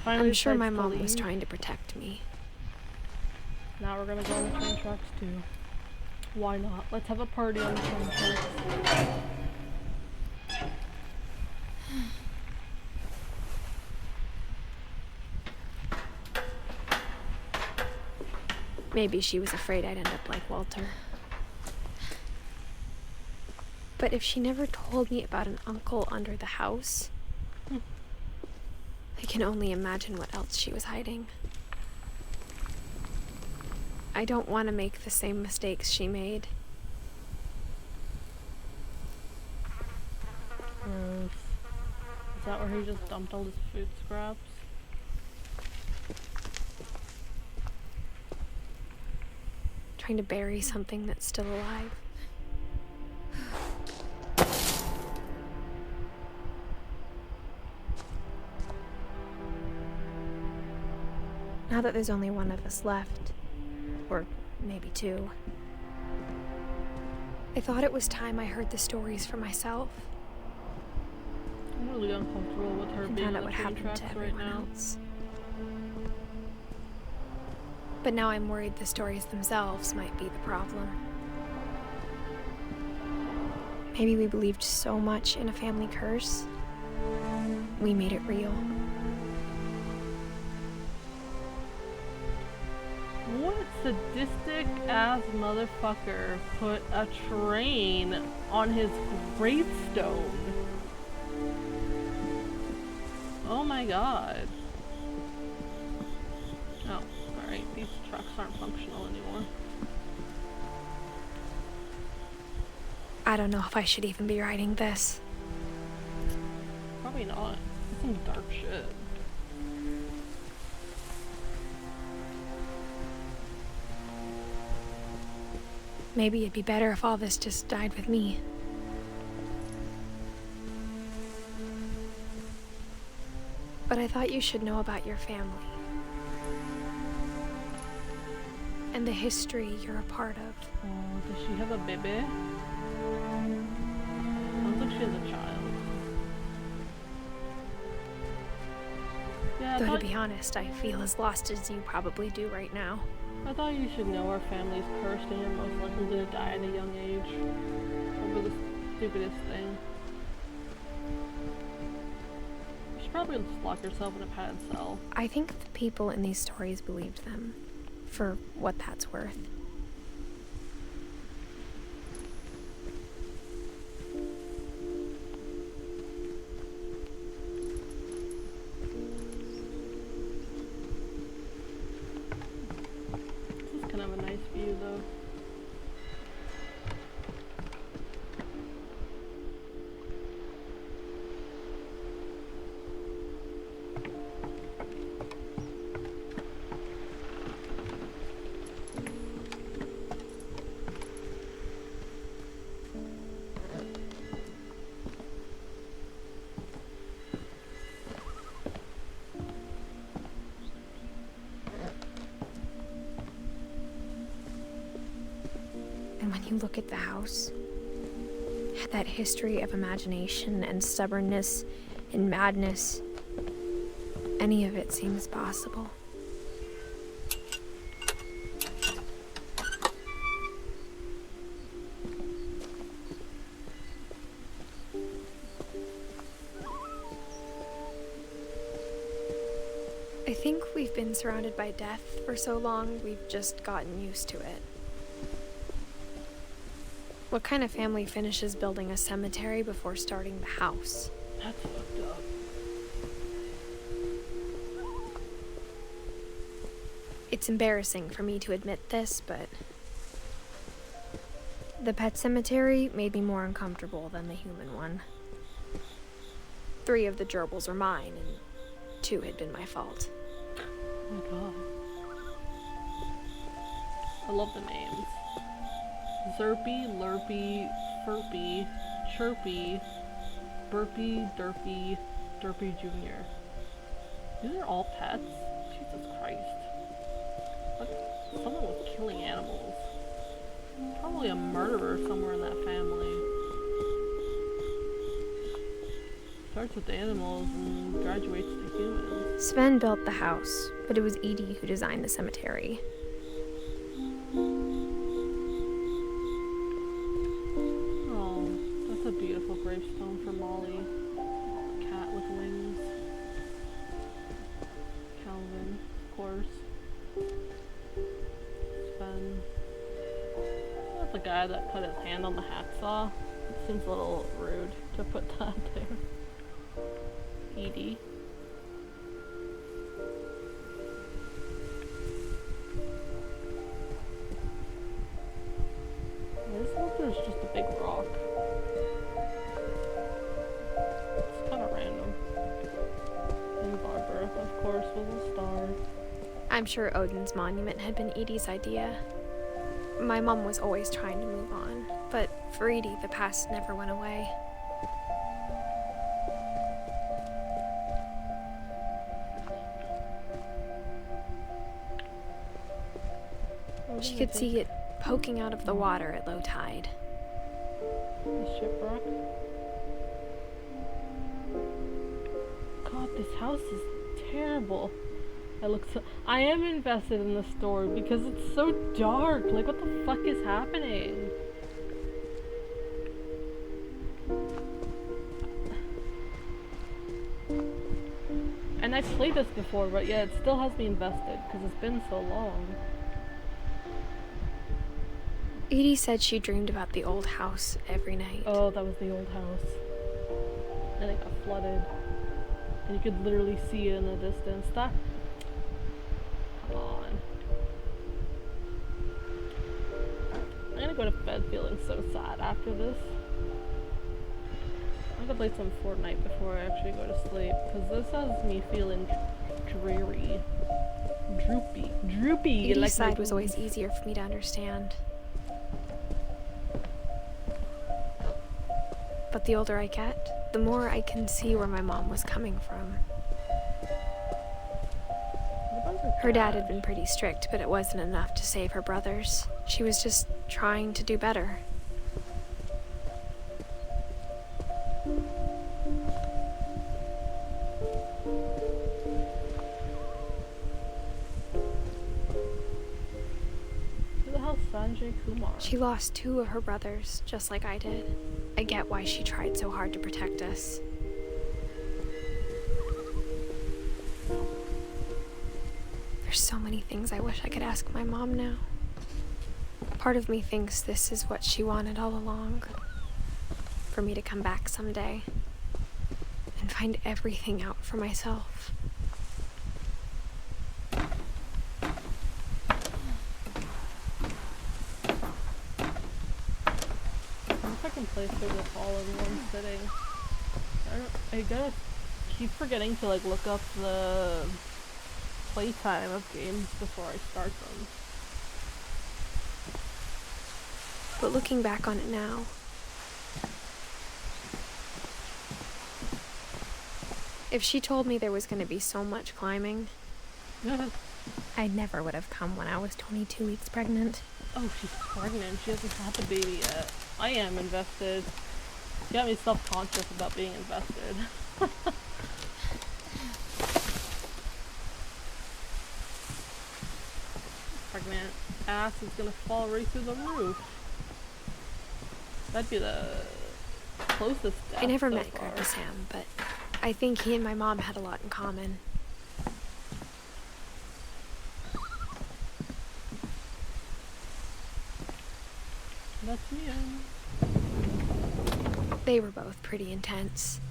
Finally I'm sure my decides to mom was leave. trying to protect me. Now we're gonna go on the train tracks too. Why not? Let's have a party on the train tracks. Maybe she was afraid I'd end up like Walter. But if she never told me about an uncle under the house, I can only imagine what else she was hiding. I don't want to make the same mistakes she made. Gross. Is that where he just dumped all his food scraps? Trying to bury something that's still alive. Now that there's only one of us left, or maybe 2, I thought it was time I heard the stories for myself I'm really uncomfortable with her and being found on out the what train happened tracks to right everyone now. else. But now I'm worried the stories themselves might be the problem. Maybe we believed so much in a family curse, we made it real. What sadistic ass motherfucker put a train on his gravestone? Oh my god. Oh, alright, these trucks aren't functional anymore. I don't know if I should even be writing this. Probably not. It's some dark shit. Maybe it'd be better if all this just died with me. But I thought you should know about your family. and the history you're a part of. Oh, does she have a baby? Sounds like she has a child. Yeah, Though to be honest, I feel as lost as you probably do right now. I thought you should know our family's cursed and you're most likely gonna die at a young age. Over the stupidest thing. You should probably just lock yourself in a padded cell. I think the people in these stories believed them, for what that's worth. This is kind of a nice view though. And when you look at the house, that history of imagination and stubbornness and madness, any of it seems possible. I think we've been surrounded by death for so long, we've just gotten used to it. What kind of family finishes building a cemetery before starting the house? That's fucked up. It's embarrassing for me to admit this, but the pet cemetery made me more uncomfortable than the human one. 3 of the gerbils were mine, and 2 had been my fault. Oh my god. I love the names. Zerpy, Lurpy, Furpy, Chirpy, Burpy, Derpy, Derpy Jr. These are all pets? Jesus Christ. Like, someone was killing animals. Probably a murderer somewhere in that family. Starts with animals and graduates to humans. Sven built the house, but it was Edith who designed the cemetery. Oh, that's a beautiful gravestone for Molly. Cat with wings. Calvin, of course. Sven. That's the guy that put his hand on the hacksaw. It seems a little rude to put that there. Edie. This one is just a big rock. It's kind of random. And Barbara, of course, was a star. I'm sure Odin's monument had been Edie's idea. My mom was always trying to move on, but for Edie, the past never went away. She could see it poking out of the water at low tide. The shipwreck. God, this house is terrible. I am invested in the story because it's so dark. Like, what the fuck is happening? And I've played this before, but yeah, it still has me invested because it's been so long. Edie said she dreamed about the old house every night. Oh, that was the old house. And it got flooded. And you could literally see it in the distance. Come on. I'm gonna go to bed feeling so sad after this. I'm gonna play some Fortnite before I actually go to sleep, because this has me feeling dreary. Droopy. Droopy! Edie's like side was always easier for me to understand. But the older I get, the more I can see where my mom was coming from. What about Her dad had been pretty strict, but it wasn't enough to save her brothers. She was just trying to do better. Who the hell's Sanjay Kumar? She lost 2 of her brothers, just like I did. I get why she tried so hard to protect us. There's so many things I wish I could ask my mom now. Part of me thinks this is what she wanted all along. For me to come back someday and find everything out for myself. If I can play through this all in one sitting. I gotta keep forgetting to like look up the playtime of games before I start them. But looking back on it now, if she told me there was going to be so much climbing, I never would have come when I was 22 weeks pregnant. Oh, she's pregnant. She hasn't had the baby yet. I am invested. You got me self-conscious about being invested. Pregnant ass is gonna fall right through the roof. That'd be the closest death I never so met far. Grandpa Sam, but I think he and my mom had a lot in common. That's me. They were both pretty intense.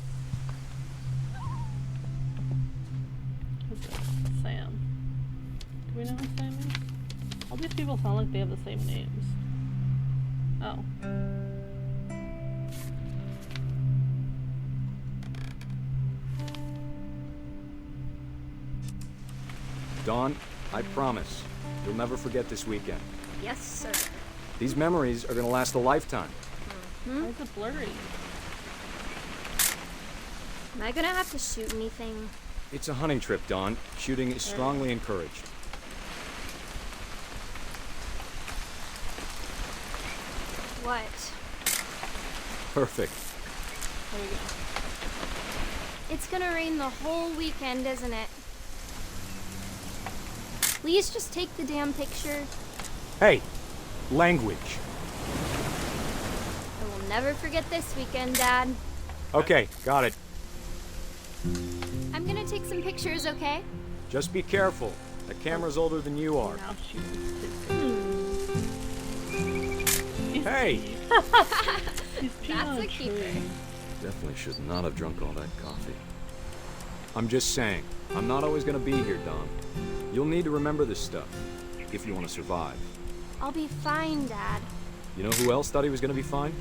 Who's this? Sam. Do we know who Sam is? All these people sound like they have the same names. Oh. Dawn, I promise, you'll never forget this weekend. Yes, sir. These memories are gonna last a lifetime. Why is it blurry? Am I gonna have to shoot anything? It's a hunting trip, Dawn. Shooting is strongly encouraged. What? Perfect. There we go. It's gonna rain the whole weekend, isn't it? Please just take the damn picture. Hey, language. I will never forget this weekend, Dad. Okay, got it. I'm gonna take some pictures, okay? Just be careful. The camera's older than you are. Now shoot. Hey! He's peeing on That's a a keeper. tree. Definitely should not have drunk all that coffee. I'm just saying, I'm not always gonna be here, Dawn. You'll need to remember this stuff, if you want to survive. I'll be fine, Dad. You know who else thought he was gonna be fine?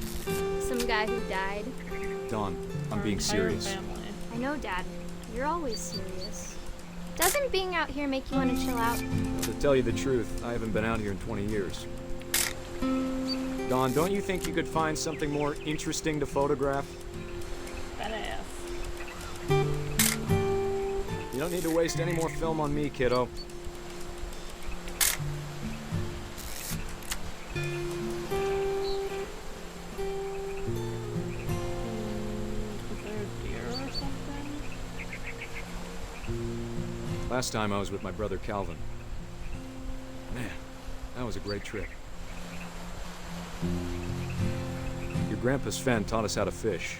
Some guy who died. Dawn, I'm Our being entire serious. family. I know, Dad. You're always serious. Doesn't being out here make you want to chill out? To tell you the truth, I haven't been out here in 20 years. Dawn, don't you think you could find something more interesting to photograph? That ass. You don't need to waste any more film on me, kiddo. Is there a deer or something? Last time I was with my brother Calvin. Man, that was a great trip. Your grandpa Sven taught us how to fish,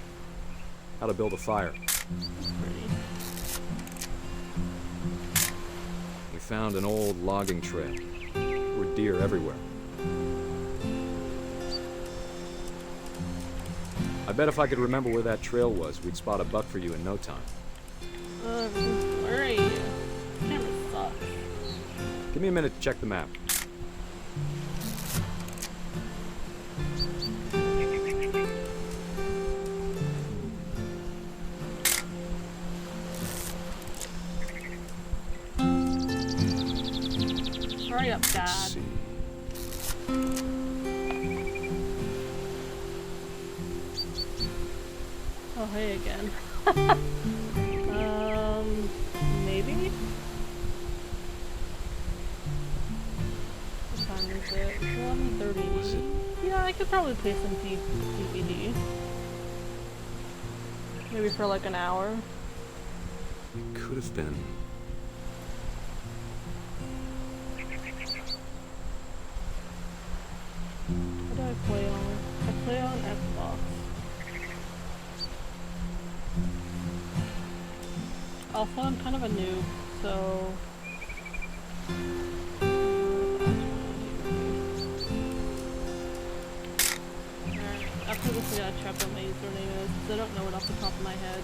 how to build a fire. Pretty. We found an old logging trail. There were deer everywhere. I bet if I could remember where that trail was, we'd spot a buck for you in no time. Everything's blurry. Camera sucks. Give me a minute to check the map. Hurry up, Let's Dad. see. Oh, hey again. Maybe? should probably play some DVD. Maybe for like an hour. It could have been. What do I play on? I play on Xbox. Also, I'm kind of a noob, so... After this, I gotta check what my username is, because I don't know it off the top of my head.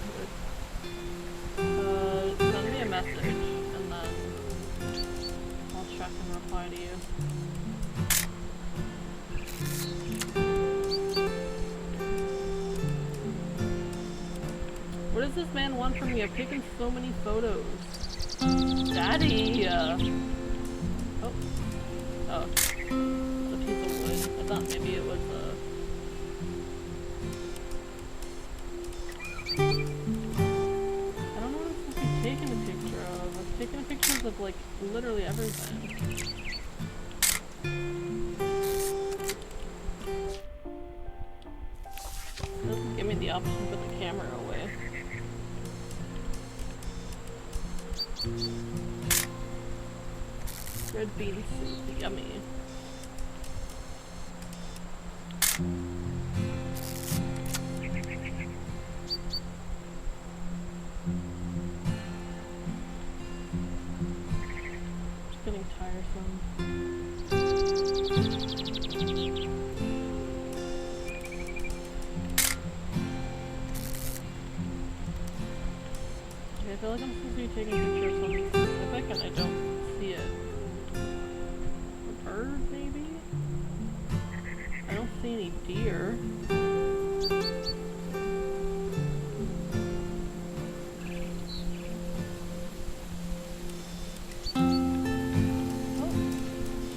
Send me a message, and then I'll check and reply to you. What does this man want from me? I've taken so many photos. Daddy! Oh. Oh. It's a piece of wood. I thought maybe it was I don't know what I'm supposed to be taking a picture of. I've taken pictures of, like, literally everything. It doesn't give me the option to put the camera away. Red bean soup, yummy. Just getting tiresome. Okay, I feel like I'm supposed to be taking pictures of something specific and I don't see it. A bird, maybe? I don't see any deer.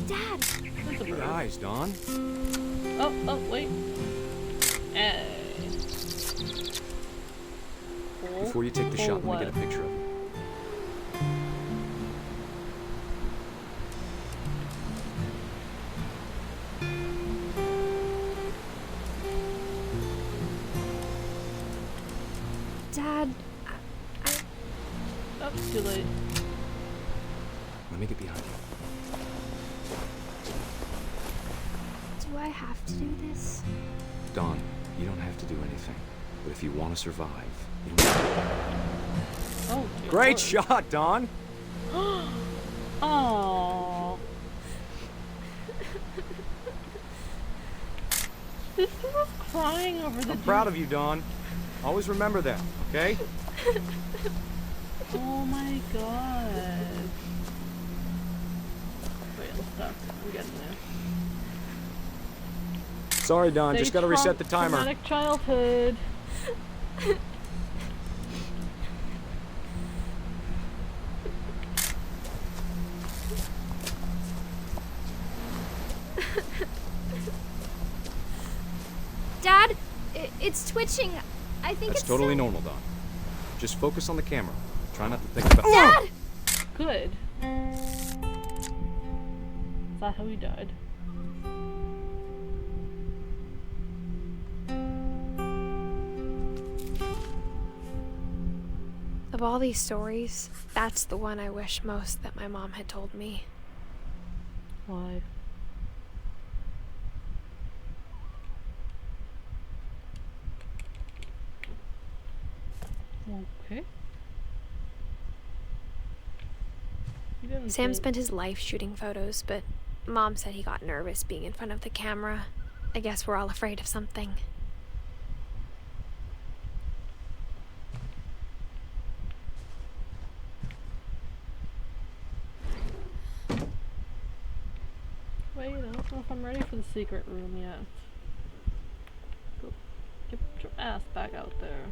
Dad! There's a Your bird. eyes, Dawn. Oh, wait. Hey. Before you take the shot, let me get a picture of it. Dad, Oh, too late. Let me get behind you. do I have to do this? Dawn, you don't have to do anything. But if you want to survive, you need to... Oh, dear Great Lord. shot, Dawn! Aww. This dude was crying over the I'm proud of you, Dawn. Always remember that, okay? Oh my god. Wait, I'm stuck. I'm getting there. Sorry, Dawn, just gotta reset the timer. Traumatic childhood. Dad, it's twitching. I think That's it's totally still... normal, Dawn. Just focus on the camera. Try not to think about... Dad! Good. Is that how he died? Of all these stories, that's the one I wish most that my mom had told me. Why? Okay. You didn't Sam say- spent his life shooting photos, but Mom said he got nervous being in front of the camera. I guess we're all afraid of something. Wait, I don't know if I'm ready for the secret room yet. Go, get your ass back out there.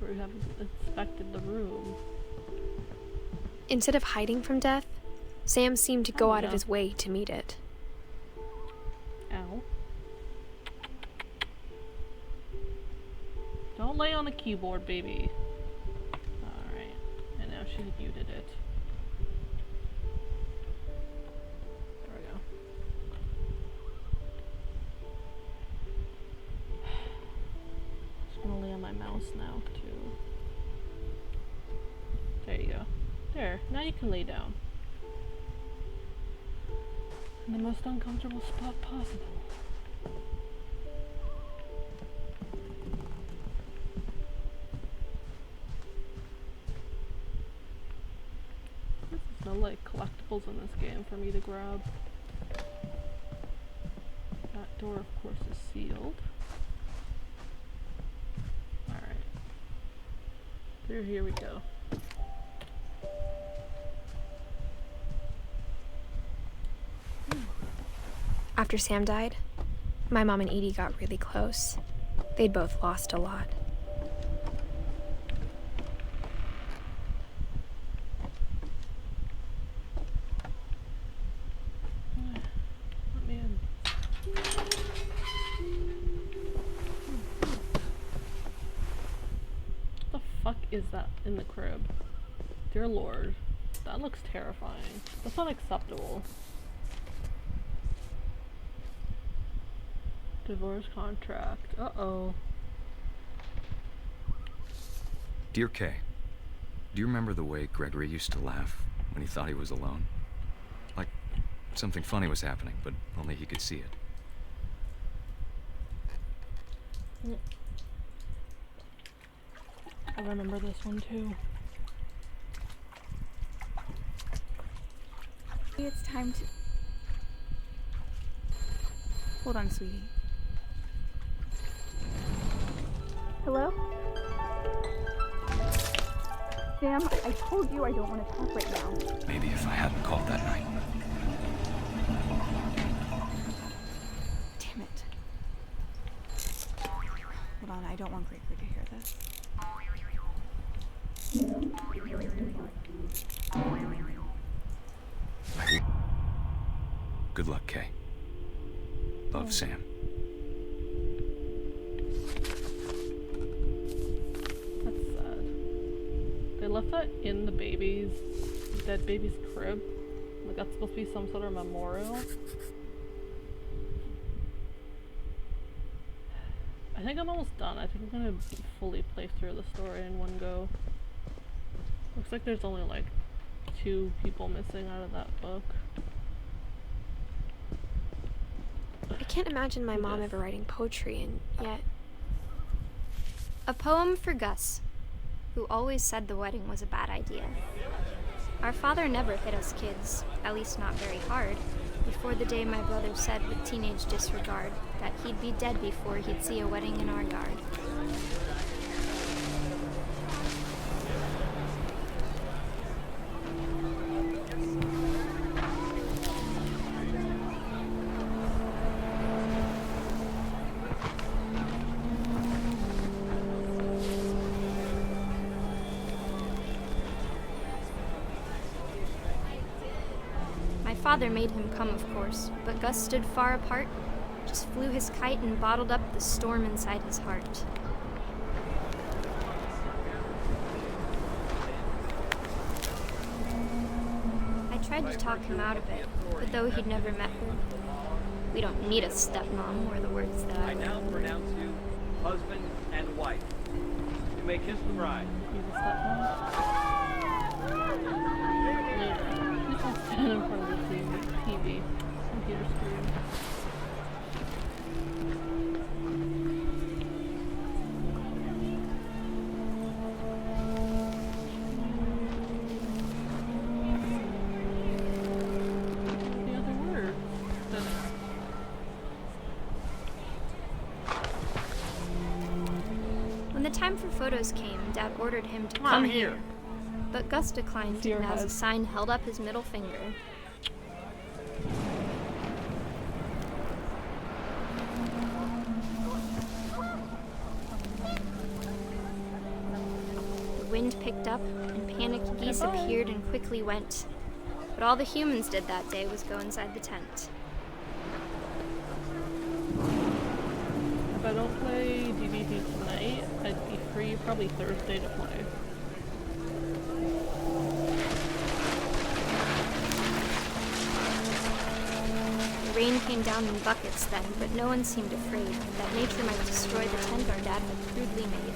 We haven't inspected the room. Instead of hiding from death, Sam seemed to go out of yeah. his way to meet it. Ow. Don't lay on the keyboard, baby. Alright. And now she's muted it. There we go. almost now, too. There you go. There, now you can lay down. In the most uncomfortable spot possible. There's no, like, collectibles in this game for me to grab. That door, of course, is sealed. Alright. Through here we go. After Sam died, my mom and Edie got really close. They'd both lost a lot. Let me in. What the fuck is that in the crib? Dear Lord, that looks terrifying. That's not acceptable. Divorce contract. Uh-oh. Dear Kay, do you remember the way Gregory used to laugh when he thought he was alone? Like something funny was happening, but only he could see it. I remember this one too. It's time to... Hold on, sweetie. Hello? Sam, I told you I don't want to talk right now. Maybe if I hadn't called that night. Damn it. Hold on, I don't want Gregory to hear this. Good luck, Kay. Love, Sam. That's sad. They left that in the dead baby's crib. Like that's supposed to be some sort of memorial. I think I'm almost done. I think I'm gonna fully play through the story in one go. Looks like there's only like 2 people missing out of that book. I can't imagine my mom ever writing poetry, and yet... A poem for Gus, who always said the wedding was a bad idea. Our father never hit us kids, at least not very hard, before the day my brother said with teenage disregard that he'd be dead before he'd see a wedding in our yard. Father made him come, of course, but Gus stood far apart, just flew his kite and bottled up the storm inside his heart. I tried to talk him out of it, but though he'd never met her, we don't need a stepmom, were the words that I now pronounce you husband and wife. You may kiss the bride. He's a stepmom. Stand in front of the TV, computer screen. The other words. When the time for photos came, Dad ordered him to come here. But Gus declined, and as a sign held up his middle finger. The wind picked up, and panicked geese appeared and quickly went. But all the humans did that day was go inside the tent. If I don't play DBD tonight, I'd be free probably Thursday to play. Rain came down in buckets then, but no one seemed afraid that nature might destroy the tent our dad had crudely made.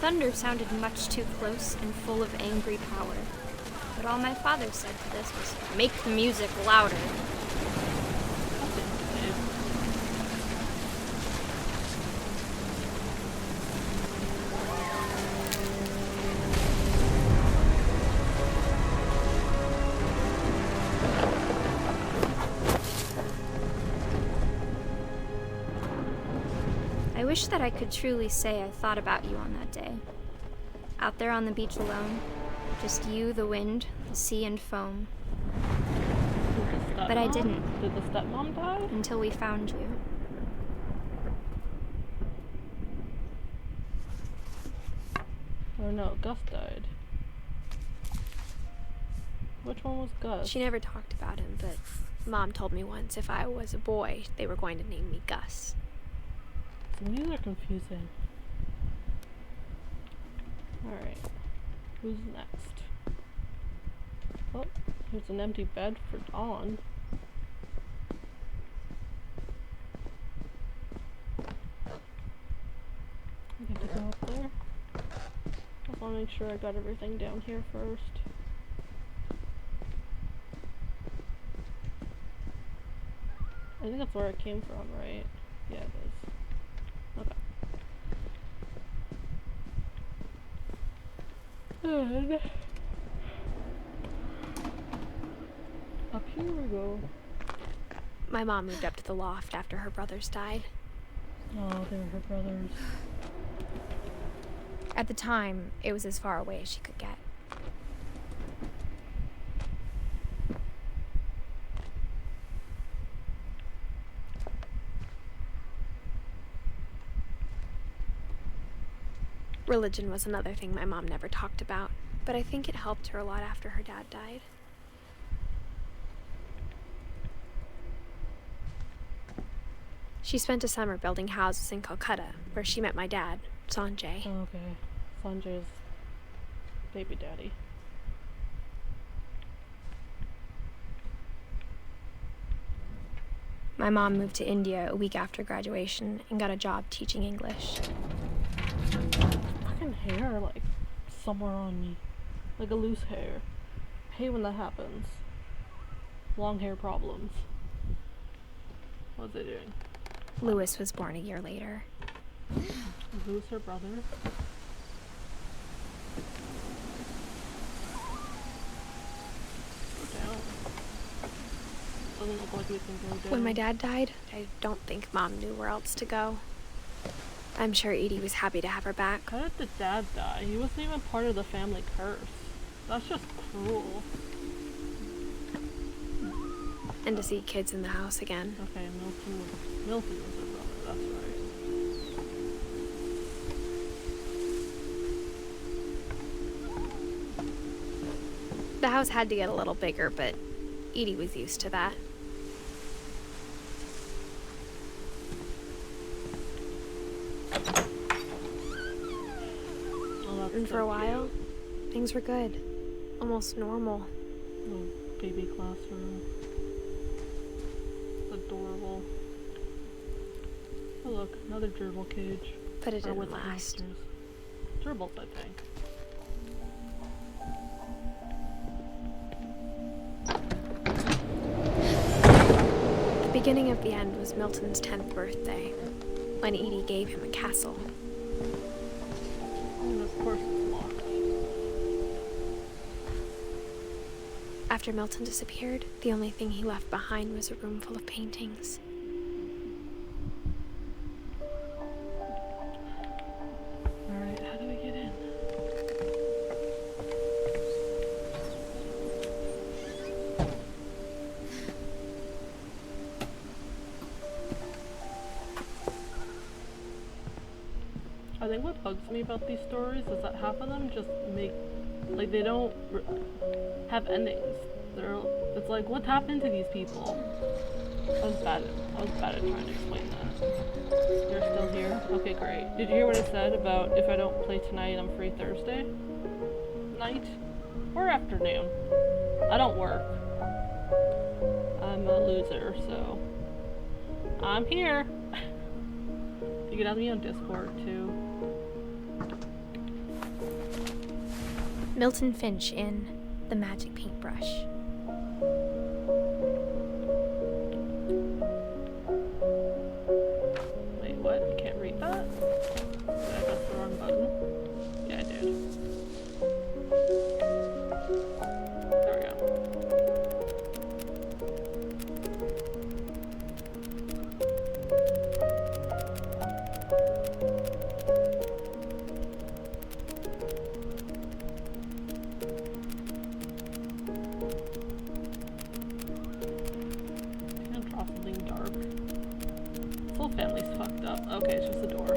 thunder sounded much too close and full of angry power. But all my father said to this was, "Make the music louder." I wish that I could truly say I thought about you on that day. Out there on the beach alone, just you, the wind, the sea, and foam. But I didn't. Did the stepmom die? Until we found you. Or no, Gus died. Which one was Gus? She never talked about him, but Mom told me once if I was a boy, they were going to name me Gus. So these are confusing. Alright. Who's next? Oh, there's an empty bed for Dawn. I get to go up there. I want to make sure I got everything down here first. I think that's where it came from, right? Yeah, it is. Okay. And up here we go. My mom moved up to the loft after her brothers died. Oh, they were her brothers. At the time, it was as far away as she could get. Religion was another thing my mom never talked about, but I think it helped her a lot after her dad died. She spent a summer building houses in Calcutta, where she met my dad, Sanjay. Oh, okay. Sanjay's baby daddy. My mom moved to India a week after graduation and got a job teaching English. Fucking hair, like, somewhere on me. Like a loose hair. I hate when that happens. Long hair problems. What's it doing? Lewis was born a year later. Lewis, her brother? Go down. Doesn't look like we can go down. When my dad died, I don't think Mom knew where else to go. I'm sure Edie was happy to have her back. How did the dad die? He wasn't even part of the family curse. That's just cruel. And to see kids in the house again. Okay, Milton was her brother, that's right. The house had to get a little bigger, but Edie was used to that. Oh, And for a while, things were good. Almost normal. Little baby classroom. Adorable. Oh look, another gerbil cage. But it Or didn't with last. hamsters. Gerbils, I think. The beginning of the end was Milton's 10th birthday, when Edie gave him a castle. And of course it's locked. After Milton disappeared, the only thing he left behind was a room full of paintings. Alright, how do we get in? I think what bugs me about these stories is that half of them just make, like, they don't have endings. It's like, what happened to these people? I was bad at trying to explain that. You're still here? Okay, great. Did you hear what I said about if I don't play tonight, I'm free Thursday night or afternoon? I don't work. I'm a loser, so I'm here. You can add me on Discord too. Milton Finch in The Magic Paintbrush. Wait, what? I can't read that? Did I press the wrong button? Yeah, I did. There we go. Can't draw something dark. This whole family's fucked up. Okay, it's just a door.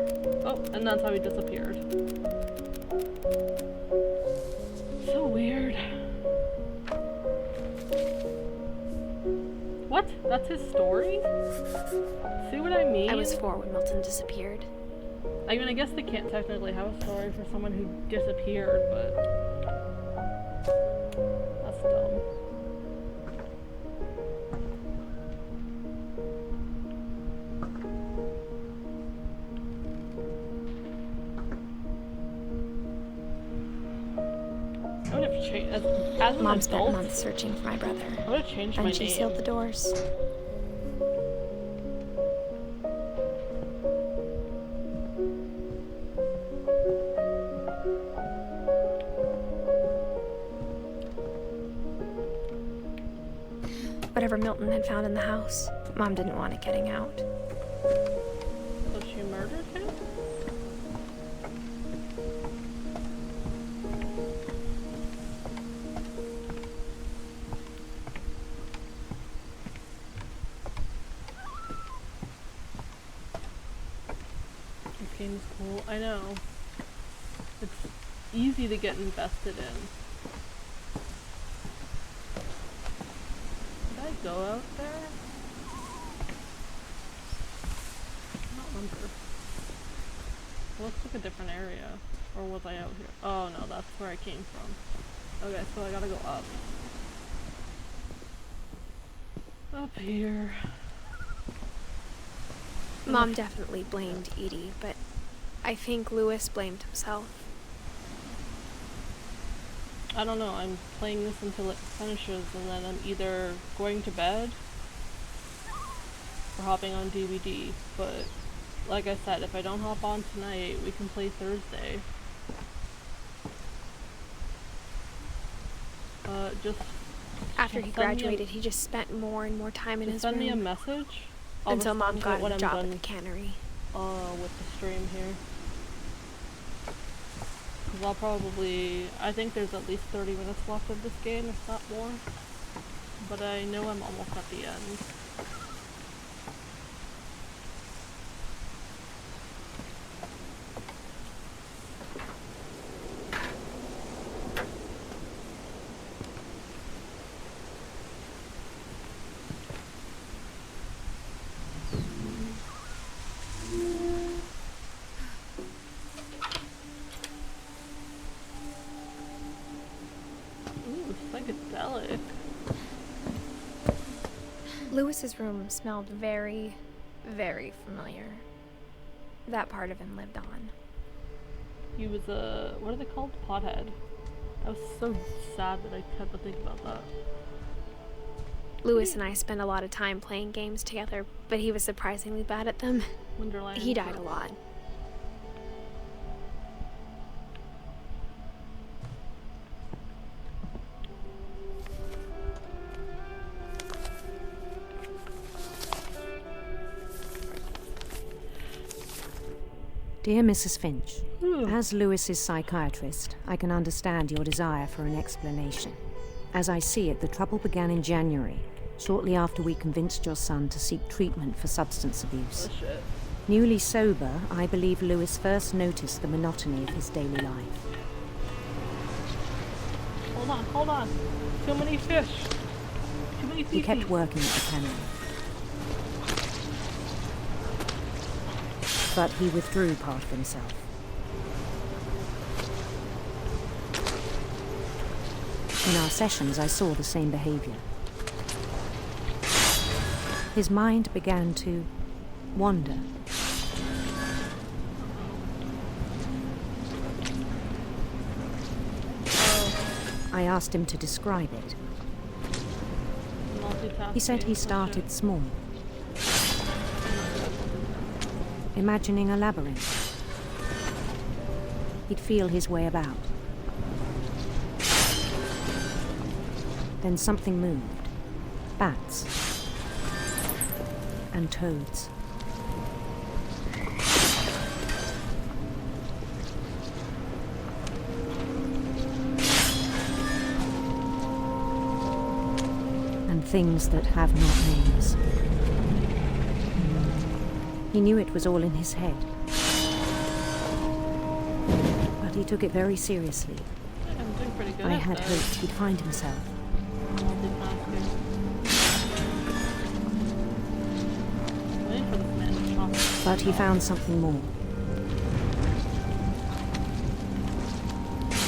Oh, and that's how he disappeared. So weird. What? That's his story? See what I mean? I was 4 when Milton disappeared. I mean, I guess they can't technically have a story for someone who disappeared, but that's dumb. I would have changed as an Mom spent adult. months searching for my brother. I would have changed my And she name. sealed the doors. Whatever Milton had found in the house, Mom didn't want it getting out. So she murdered him? This game's cool. I know. It's easy to get invested in. Did I go out there? I don't remember. It looks like a different area. Or was I out here? Oh no, that's where I came from. Okay, so I gotta go up. Up here. Mom definitely blamed Edie, but I think Lewis blamed himself. I don't know, I'm playing this until it finishes and then I'm either going to bed or hopping on DVD, but like I said, if I don't hop on tonight, we can play Thursday. Just After he send me a- graduated, he just spent more and more time in just his send me a room message. until Mom respond to it got when a I'm job done at the cannery. with the stream here. 'Cause I'll probably, I think there's at least 30 minutes left of this game, if not more. But I know I'm almost at the end. Ooh, psychedelic. Lewis's room smelled very, very familiar. That part of him lived on. He was a, what are they called? Pothead. I was so sad that I had to think about that. Lewis and I spent a lot of time playing games together, but he was surprisingly bad at them. Wonderland. He died a lot. Dear Mrs. Finch, as Lewis's psychiatrist, I can understand your desire for an explanation. As I see it, the trouble began in January, shortly after we convinced your son to seek treatment for substance abuse. Oh shit. Newly sober, I believe Lewis first noticed the monotony of his daily life. Hold on. Too many fish. Too many He kept working at the cannery. But he withdrew part of himself. In our sessions, I saw the same behavior. His mind began to wander. I asked him to describe it. He said he started small, imagining a labyrinth. He'd feel his way about. Then something moved. Bats. And toads. And things that have not names. He knew it was all in his head. But he took it very seriously. I'm doing pretty good I at had this. hoped he'd find himself. Waiting for this man to chop. But he found something more.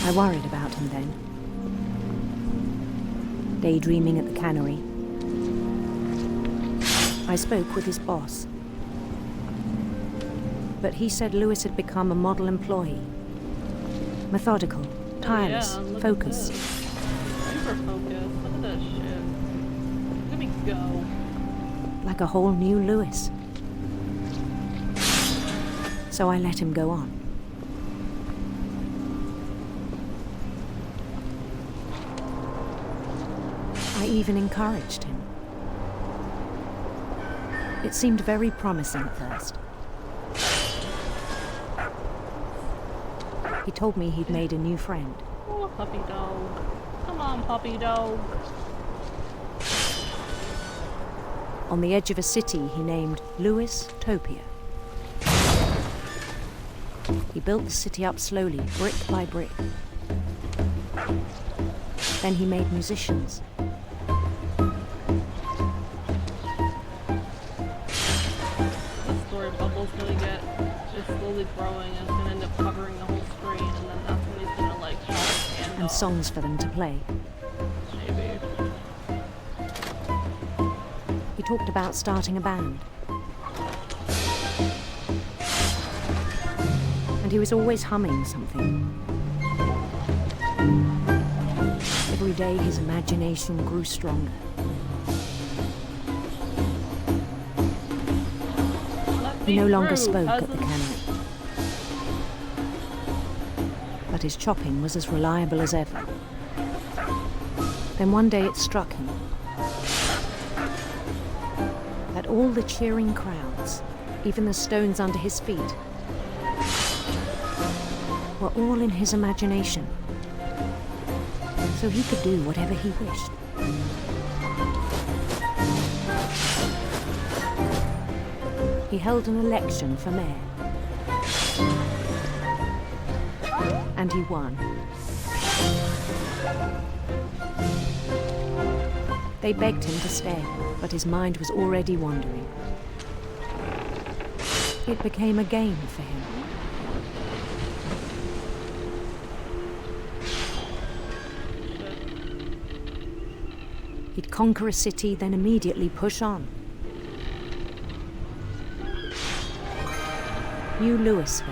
I worried about him then. Daydreaming at the cannery. I spoke with his boss. But he said Lewis had become a model employee. Methodical, tireless, Oh, yeah, look at focused. this. Super focused. Look at this shit. Let me go. Like a whole new Lewis. So I let him go on. I even encouraged him. It seemed very promising at first. He told me he'd made a new friend. Oh, puppy dog. Come on, puppy dog. On the edge of a city he named Lewis Topia. He built the city up slowly, brick by brick. Then he made musicians. The story bubble's gonna get, it's slowly growing and it's gonna end up covering the whole screen, and then that's when he's gonna like chop his hand And off. songs for them to play. Maybe. He talked about starting a band. And he was always humming something. Every day his imagination grew stronger. He no longer spoke at the cannery. But his chopping was as reliable as ever. Then one day it struck him that all the cheering crowds, even the stones under his feet, were all in his imagination. So he could do whatever he wished. He held an election for mayor. And he won. They begged him to stay, but his mind was already wandering. It became a game for him. He'd conquer a city, then immediately push on. New Louisville.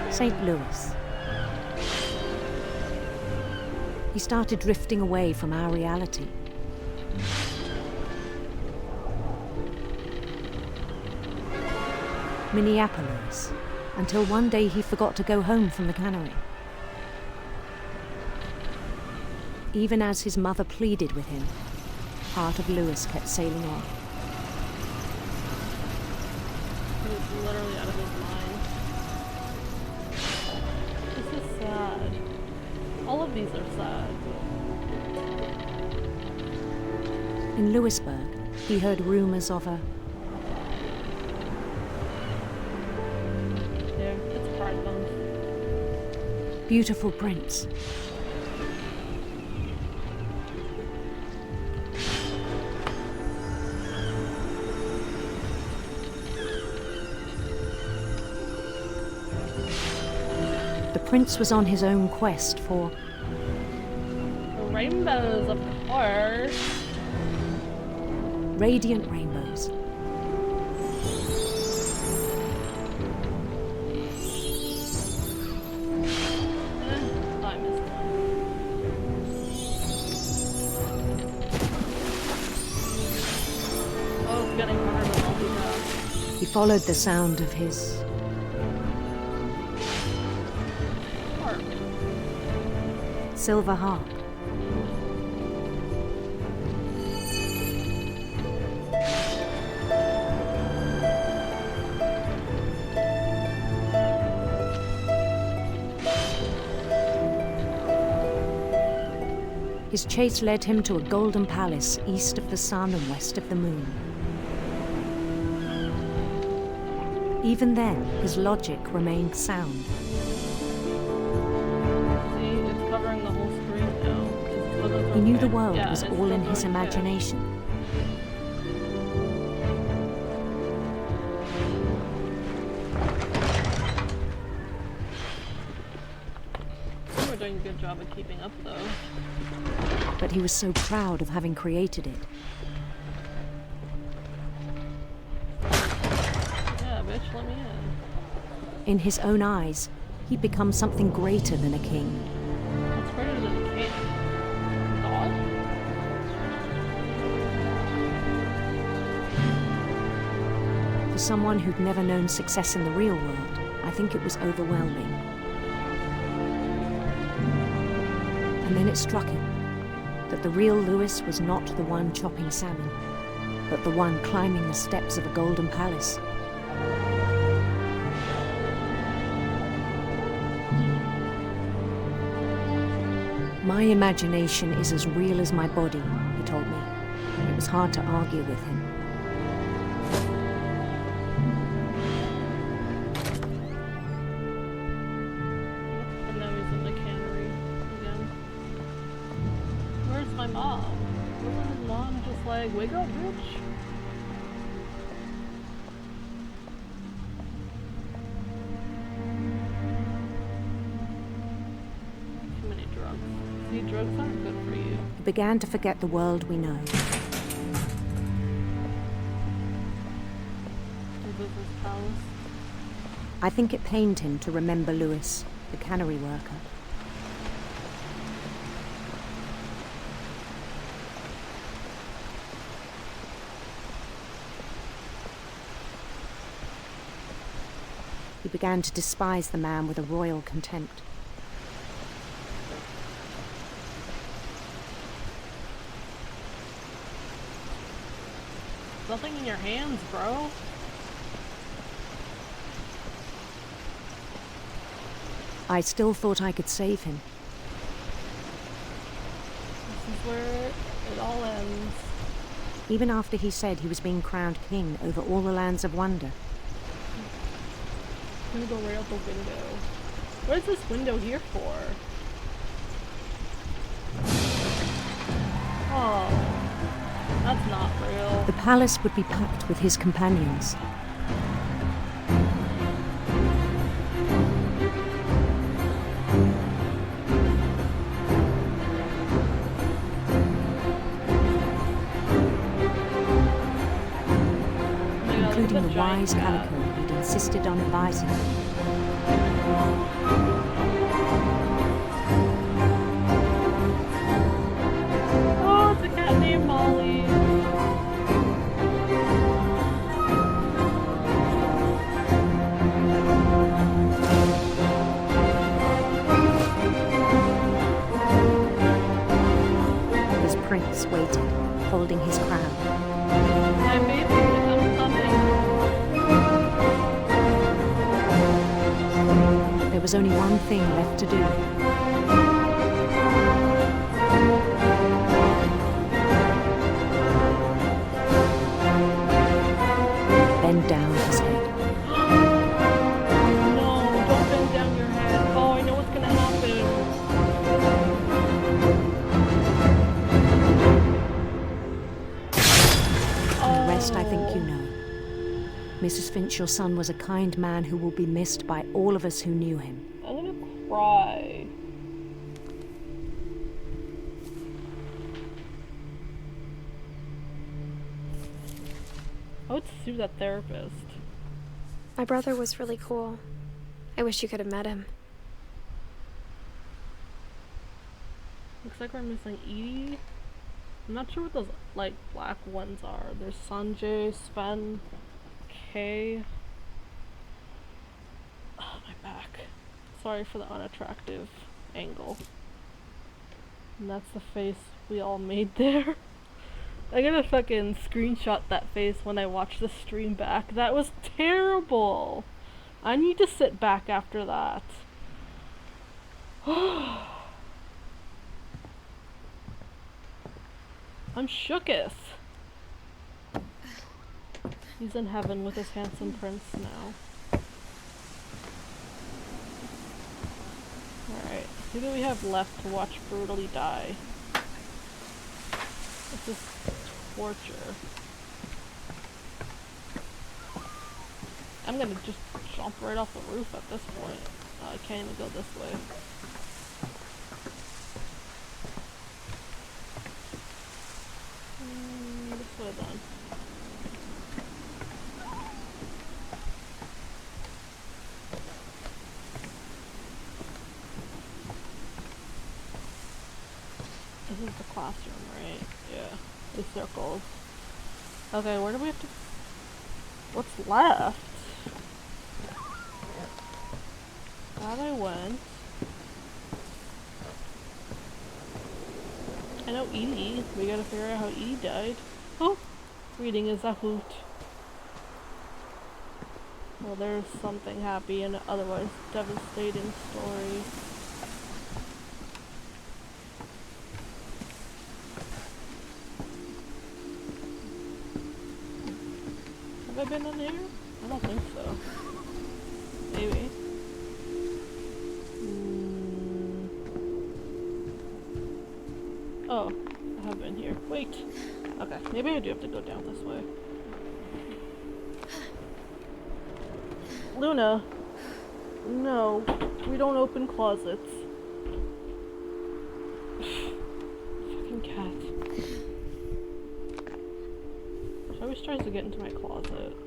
St. Louis. He started drifting away from our reality. Minneapolis, until one day he forgot to go home from the cannery. Even as his mother pleaded with him, part of Lewis kept sailing on. He was literally out of his mind. This is sad. All of these are sad. In Lewisburg, he heard rumors of a There, it's Pride Month. beautiful prince. The prince was on his own quest for Rainbows, of course. radiant rainbows. getting harder to multitask. He followed the sound of his Harp. silver harp. His chase led him to a golden palace east of the sun and west of the moon. Even then, his logic remained sound. See, it's covering the whole screen now. He knew the world Yeah, was it's all in still his going there. imagination. Some are doing a good job of keeping up, though. But he was so proud of having created it. Yeah, bitch, let me in. In his own eyes, he'd become something greater than a king. What's greater than a king? God? For someone who'd never known success in the real world, I think it was overwhelming. And then it struck him that the real Lewis was not the one chopping salmon, but the one climbing the steps of a golden palace. My imagination is as real as my body, he told me. It was hard to argue with him. And now he's in the cannery again. Where's my mom? Wasn't his mom just like, wake up, bitch? Too many drugs. See, drugs aren't good for you. He began to forget the world we know. Is this his palace? I think it pained him to remember Lewis, the cannery worker. He began to despise the man with a royal contempt. Nothing in your hands, bro. I still thought I could save him. This is where it all ends. Even after he said he was being crowned king over all the lands of wonder. I'm gonna go right out the window. What is this window here for? Oh. That's not real. The palace would be packed with his companions. Including the wise Calico who'd insisted on advising him. Oh, it's a cat named Molly. His prince waited, holding his crown. My baby, I'm coming. There was only one thing left to do. Bend down his head. No, don't bend down your head. Oh, I know what's gonna happen. The rest I think you know. Mrs. Finch, your son was a kind man who will be missed by all of us who knew him. I'm gonna cry. I would sue that therapist. My brother was really cool. I wish you could have met him. Looks like we're missing Edie, I'm not sure what those, like, black ones are. There's Sanjay, Sven, Kay. Oh, my back. Sorry for the unattractive angle. And that's the face we all made there. I'm gonna fucking screenshot that face when I watch the stream back. That was terrible! I need to sit back after that. I'm shooketh. He's in heaven with his handsome prince now. Alright, who do we have left to watch brutally die? This is torture. I'm gonna just jump right off the roof at this point. I can't even go this way. This way then. This is the classroom, right? Yeah. The circles. Okay, where do we have to... What's left? That I went. I know Edie. We gotta figure out how Edie died. Oh! Reading is a hoot. Well, there's something happy and otherwise devastating story. Have I been in here? I don't think so. Maybe. Oh, I have been here. Wait. Okay, maybe I do have to go down this way. Luna! No, we don't open closets. Fucking cat. She always tries to get into my closet.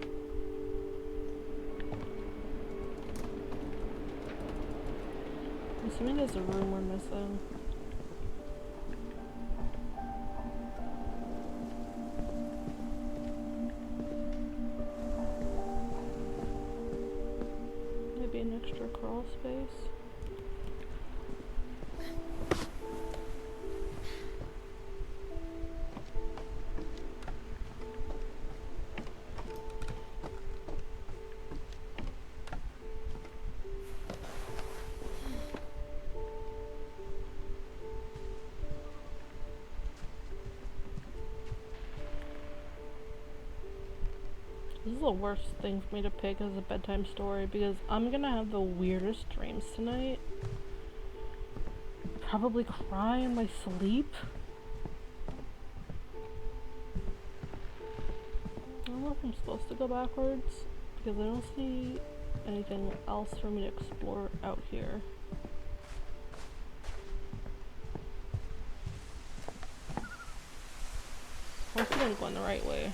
I'm assuming there's a room we're missing. Maybe an extra crawl space. This is the worst thing for me to pick as a bedtime story because I'm gonna have the weirdest dreams tonight. Probably cry in my sleep. I don't know if I'm supposed to go backwards because I don't see anything else for me to explore out here. Hopefully I'm going the right way.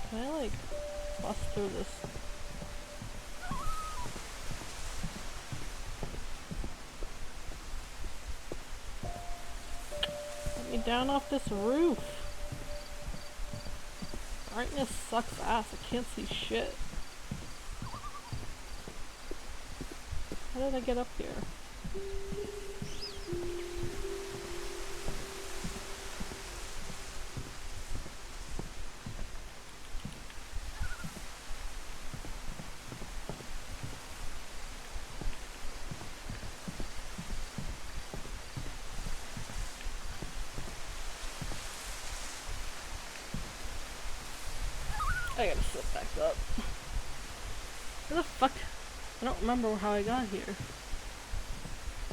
Can I like bust through this? Let me down off this roof. Brightness sucks ass. I can't see shit. How did I get up here? I gotta sit back up. Where the fuck? I don't remember how I got here.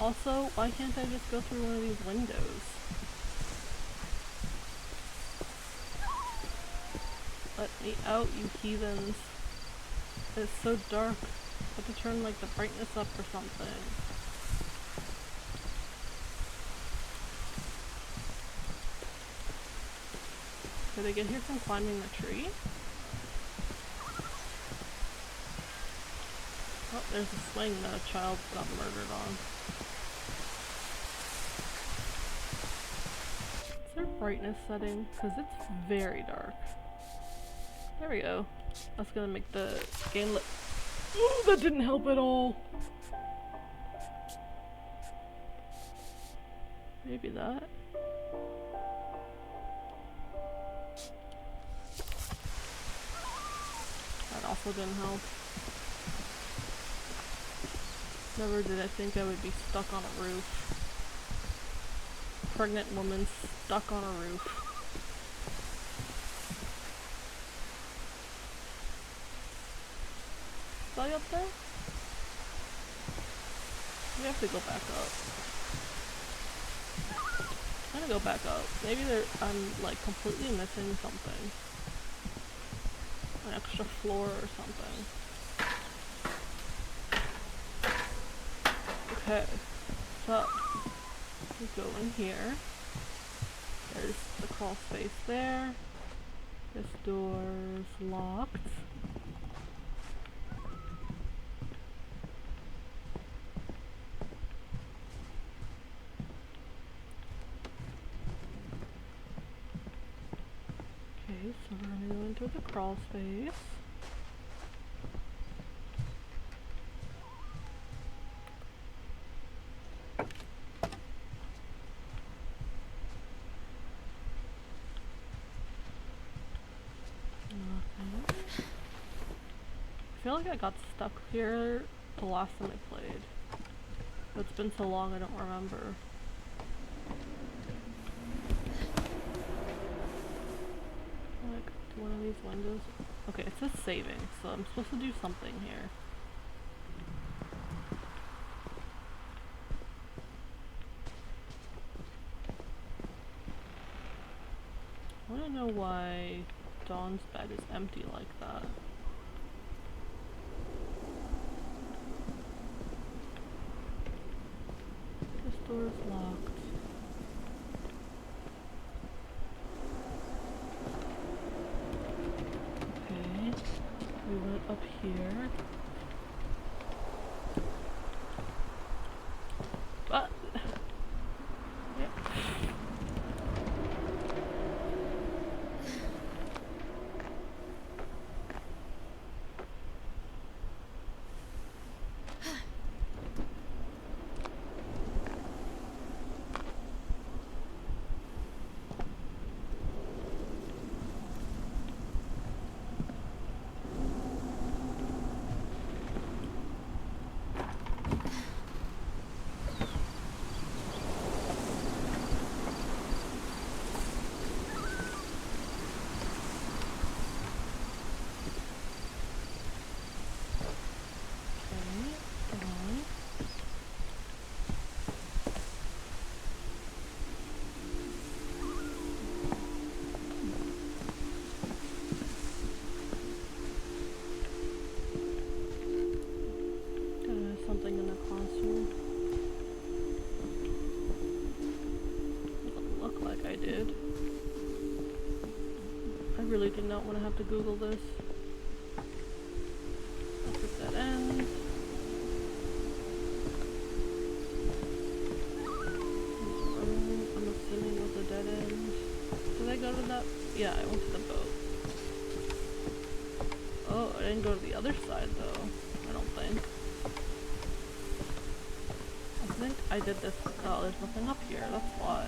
Also, why can't I just go through one of these windows? Let me out, you heathens. It's so dark. I have to turn like the brightness up or something. Did I get here from climbing the tree? Oh, there's a swing that a child got murdered on. What's their brightness setting? Because it's very dark. There we go. That's gonna make the game look... Ooh, that didn't help at all! Maybe that? That also didn't help. Never did I think I would be stuck on a roof. Pregnant woman stuck on a roof. Is I up there? We have to go back up. I'm gonna go back up. Maybe I'm like completely missing something. An extra floor or something. Okay, so we go in here. There's the crawl space there. This door's locked. Okay, so we're gonna go into the crawl space. I feel like I got stuck here the last time I played. It's been so long I don't remember. Like, to one of these windows. Okay, it says saving, so I'm supposed to do something here. I wanna know why Dawn's bed is empty like that. This door is locked. Okay, we went up here. But yep. Something in the classroom. Doesn't look like I did. I really did not want to have to Google this. That's a dead end. I'm assuming was a dead end. Did I go to that? Yeah, I went to the boat. Oh, I didn't go to the other side though. I don't think. I think I did this. Oh, there's nothing up here. That's why.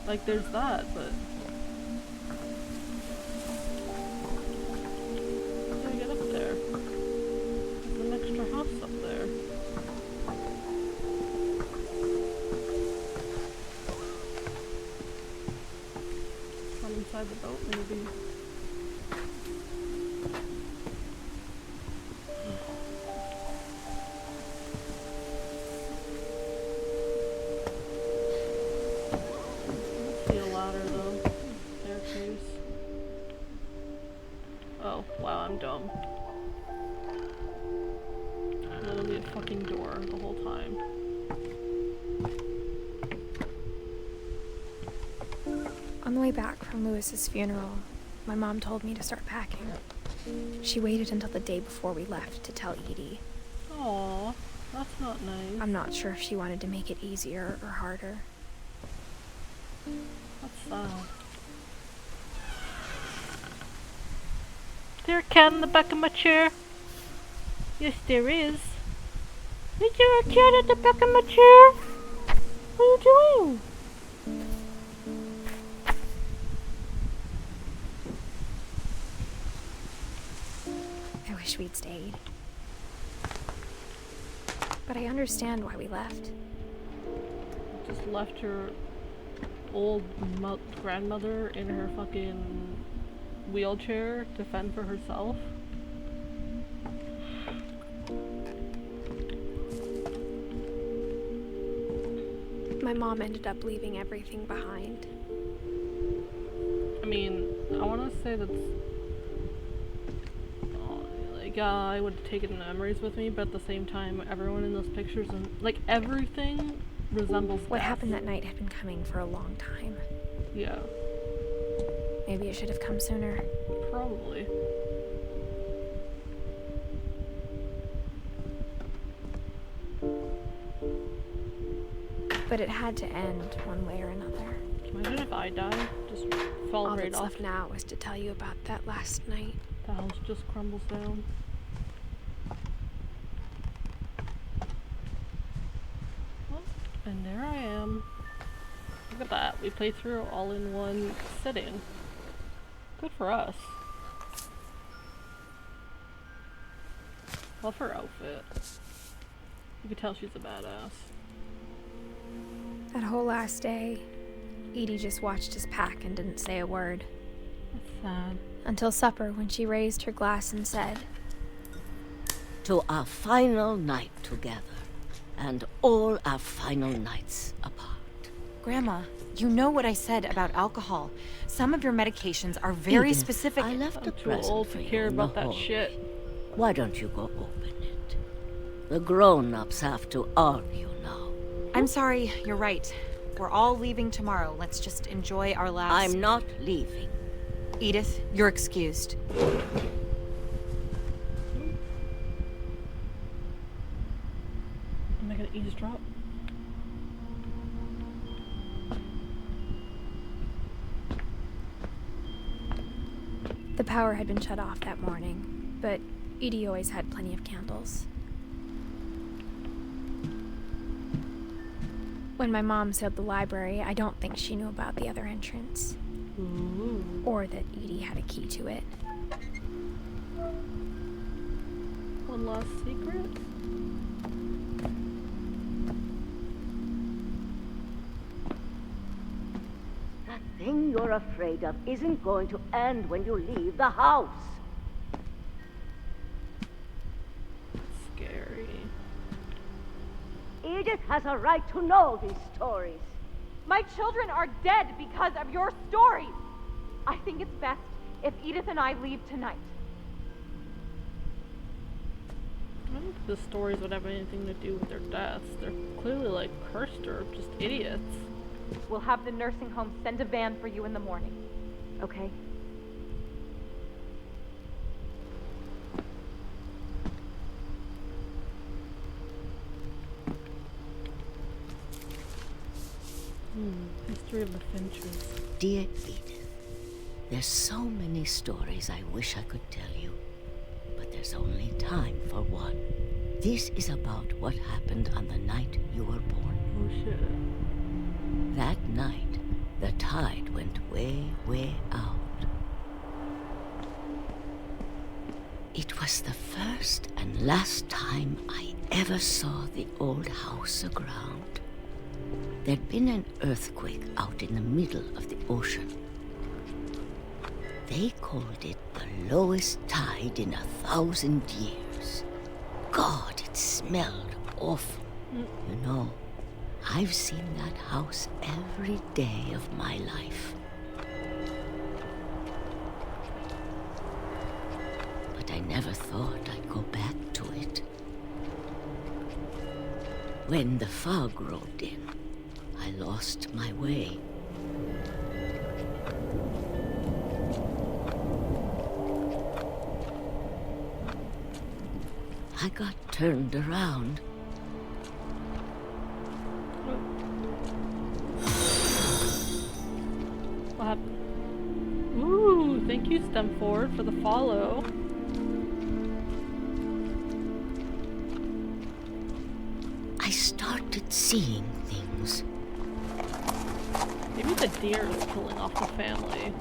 Like, there's that, but how do I get up there? There's an extra house up there. From inside the boat, maybe. Oh, wow, I'm dumb. Literally a fucking door the whole time. On the way back from Lewis's funeral, my mom told me to start packing. She waited until the day before we left to tell Edie. Aw, that's not nice. I'm not sure if she wanted to make it easier or harder. That's sad. There a cat in the back of my chair? Yes, there is. Is there a cat at the back of my chair? What are you doing? I wish we'd stayed. But I understand why we left. Just left her old grandmother in her fucking wheelchair to fend for herself. My mom ended up leaving everything behind. I mean, I want to say that's... like, I would have taken memories with me, but at the same time, everyone in those pictures, and like, everything resembles What death. happened that night had been coming for a long time. Yeah. Maybe it should have come sooner. Probably. But it had to end one way or another. Imagine if I died, just fall All right that's off. left now is to tell you about that last night. The house just crumbles down. Well, and there I am. Look at that. We played through all in one sitting. Good for us. Love her outfit. You can tell she's a badass. That whole last day, Edie just watched us pack and didn't say a word. That's sad. Until supper, when she raised her glass and said, "To our final night together, and all our final nights apart." Grandma, you know what I said about alcohol. Some of your medications are very Edith, specific. I left a I'm too present old for to you care in the about that hallway. shit. Why don't you go open it? The grown-ups have to argue now. I'm sorry, you're right. We're all leaving tomorrow. Let's just enjoy our last... I'm not leaving. Edith, you're excused. Am I gonna eavesdrop? the power had been shut off that morning, but Edie always had plenty of candles. When my mom sailed the library, I don't think she knew about the other entrance. Ooh. Or that Edie had a key to it. One last secret? That thing you're afraid of isn't going to end when you leave the house. Scary. Edith has a right to know these stories. My children are dead because of your stories. I think it's best if Edith and I leave tonight. I don't think the stories would have anything to do with their deaths. They're clearly like cursed or just idiots. We'll have the nursing home send a van for you in the morning. Okay? History of the Finches. Dear Edith, there's so many stories I wish I could tell you, but there's only time for one. This is about what happened on the night you were born. Oh shit. That night, the tide went way, way out. It was the first and last time I ever saw the old house aground. There'd been an earthquake out in the middle of the ocean. They called it the lowest tide in 1,000 years. God, it smelled awful. You know, I've seen that house every day of my life. But I never thought I'd go back to it. When the fog rolled in, I lost my way. I got turned around. What happened? Ooh, thank you, Stemford, for the follow. I started seeing things. Maybe the deer is killing off the family.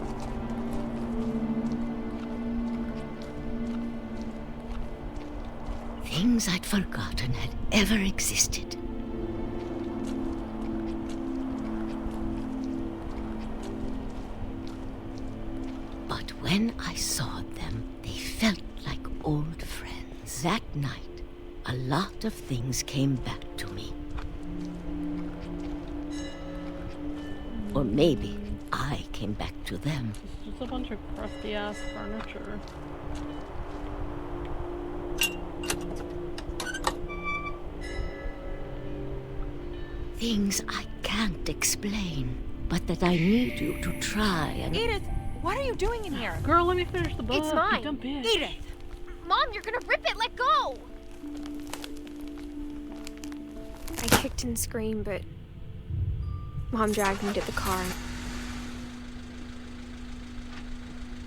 Things I'd forgotten had ever existed. But when I saw them, they felt like old friends. That night, a lot of things came back to me. Or maybe I came back to them. It's just a bunch of crusty ass furniture. Things I can't explain, but that I need you to try and... Edith, what are you doing in here? Girl, let me finish the book. It's mine. You dumb bitch. Edith! Mom, you're gonna rip it. Let go. I kicked and screamed, but Mom dragged me to the car.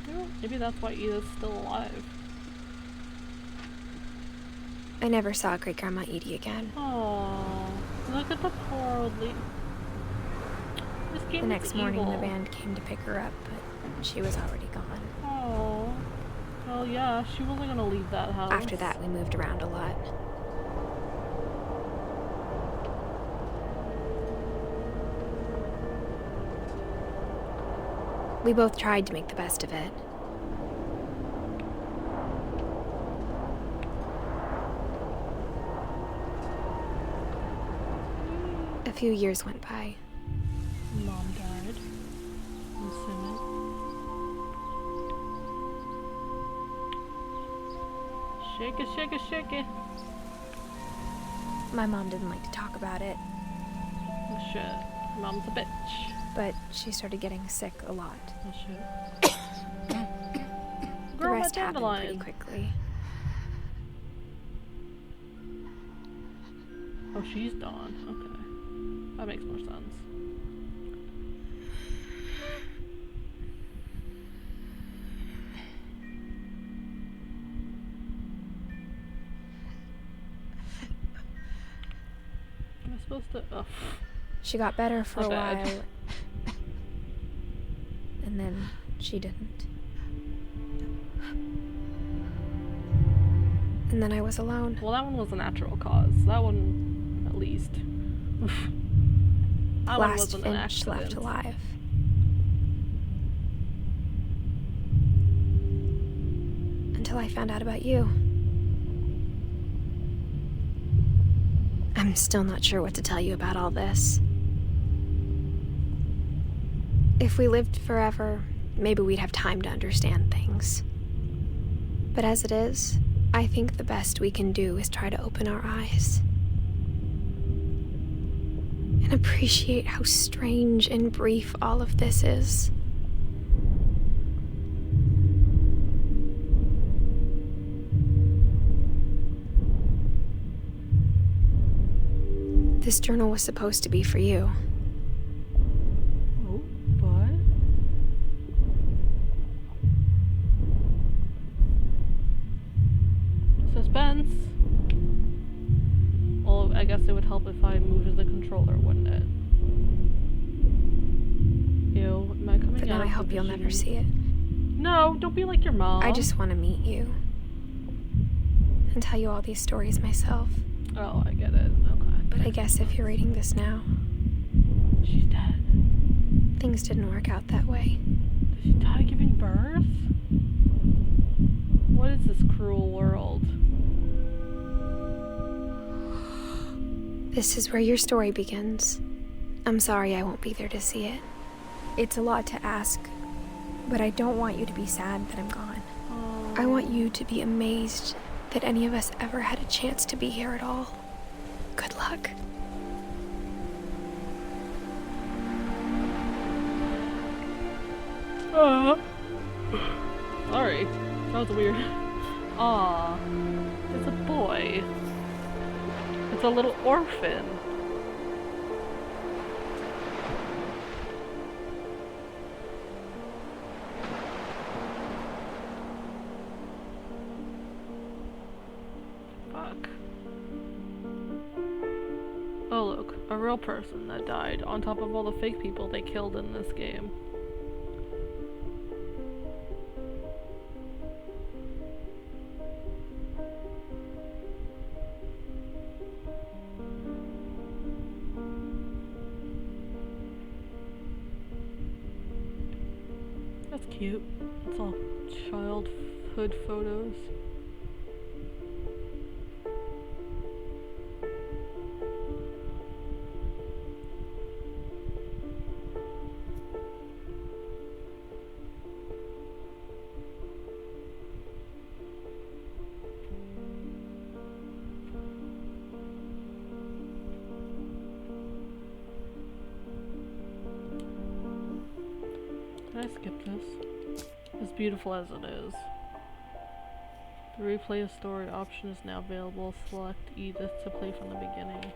Well, maybe that's why Edith's still alive. I never saw Great Grandma Edie again. Oh, look at the poor old lady. This game The next is morning, evil. the band came to pick her up, but she was already gone. Oh, well, yeah, she wasn't gonna leave that house. After that, we moved around a lot. We both tried to make the best of it. A few years went by. Mom died. I'm assuming. Shake it, shake it, shake it. My mom didn't like to talk about it, Oh shit. Mom's a bitch. but she started getting sick a lot. Oh shit. The Girl, rest that happened pretty dandelion. quickly. Oh, she's gone. Okay. That makes more sense. Am I supposed to? Oh. She got better for a My bad. while, and then she didn't. And then I was alone. Well, that one was a natural cause. That one, at least. That one Last wasn't an Finch left accident. alive. Until I found out about you. I'm still not sure what to tell you about all this. If we lived forever, maybe we'd have time to understand things. But as it is, I think the best we can do is try to open our eyes. And appreciate how strange and brief all of this is. This journal was supposed to be for you. Oh, what? Suspense. Well, I guess it would help if I moved the controller, wouldn't it? Ew, am I coming But out now I of hope the you'll never vision? see it. No, don't be like your mom. I just want to meet you. And tell you all these stories myself. Oh, I get it. Okay. But I guess if you're reading this now, She's dead. things didn't work out that way. Did she die giving birth? What is this cruel world? This is where your story begins. I'm sorry I won't be there to see it. It's a lot to ask, but I don't want you to be sad that I'm gone. I want you to be amazed that any of us ever had a chance to be here at all. Good luck. Sorry. That was weird. Aw. It's a boy. It's a little orphan. Fuck. Oh look, a real person that died on top of all the fake people they killed in this game. That's cute. It's all childhood photos. Can I skip this? As beautiful as it is. The replay a story option is now available. Select Edith to play from the beginning.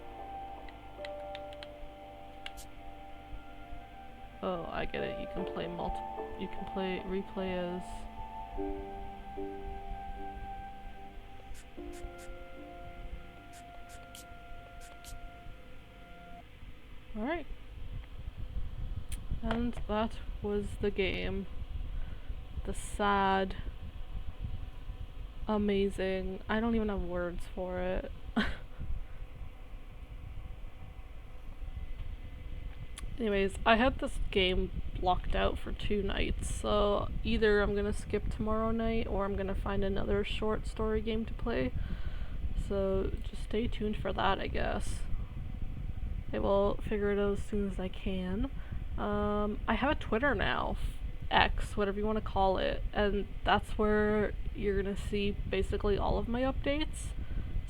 Oh, I get it. You can play replay as... Alright. And that was the game. The sad, amazing, I don't even have words for it. Anyways, I had this game blocked out for 2 nights, so either I'm gonna skip tomorrow night or I'm gonna find another short story game to play. So just stay tuned for that, I guess. I will figure it out as soon as I can. I have a Twitter now, X, whatever you want to call it, and that's where you're gonna see basically all of my updates.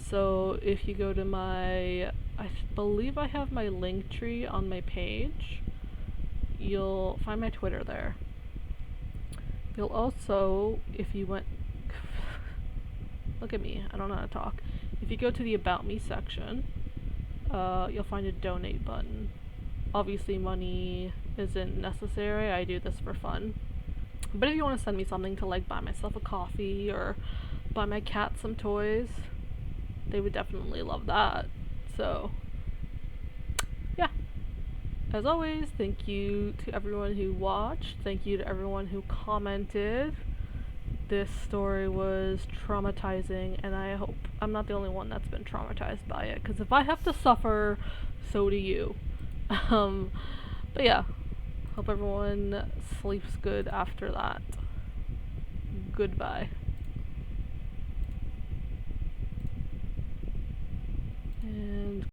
So if you go to my, I believe I have my link tree on my page, you'll find my Twitter there. You'll also, if you went, look at me, I don't know how to talk. If you go to the About Me section, you'll find a donate button. Obviously money isn't necessary, I do this for fun. But if you want to send me something to like buy myself a coffee or buy my cat some toys, they would definitely love that. So, yeah. As always, thank you to everyone who watched, thank you to everyone who commented. This story was traumatizing, and I hope I'm not the only one that's been traumatized by it, because if I have to suffer, so do you. But yeah, hope everyone sleeps good after that. Goodbye.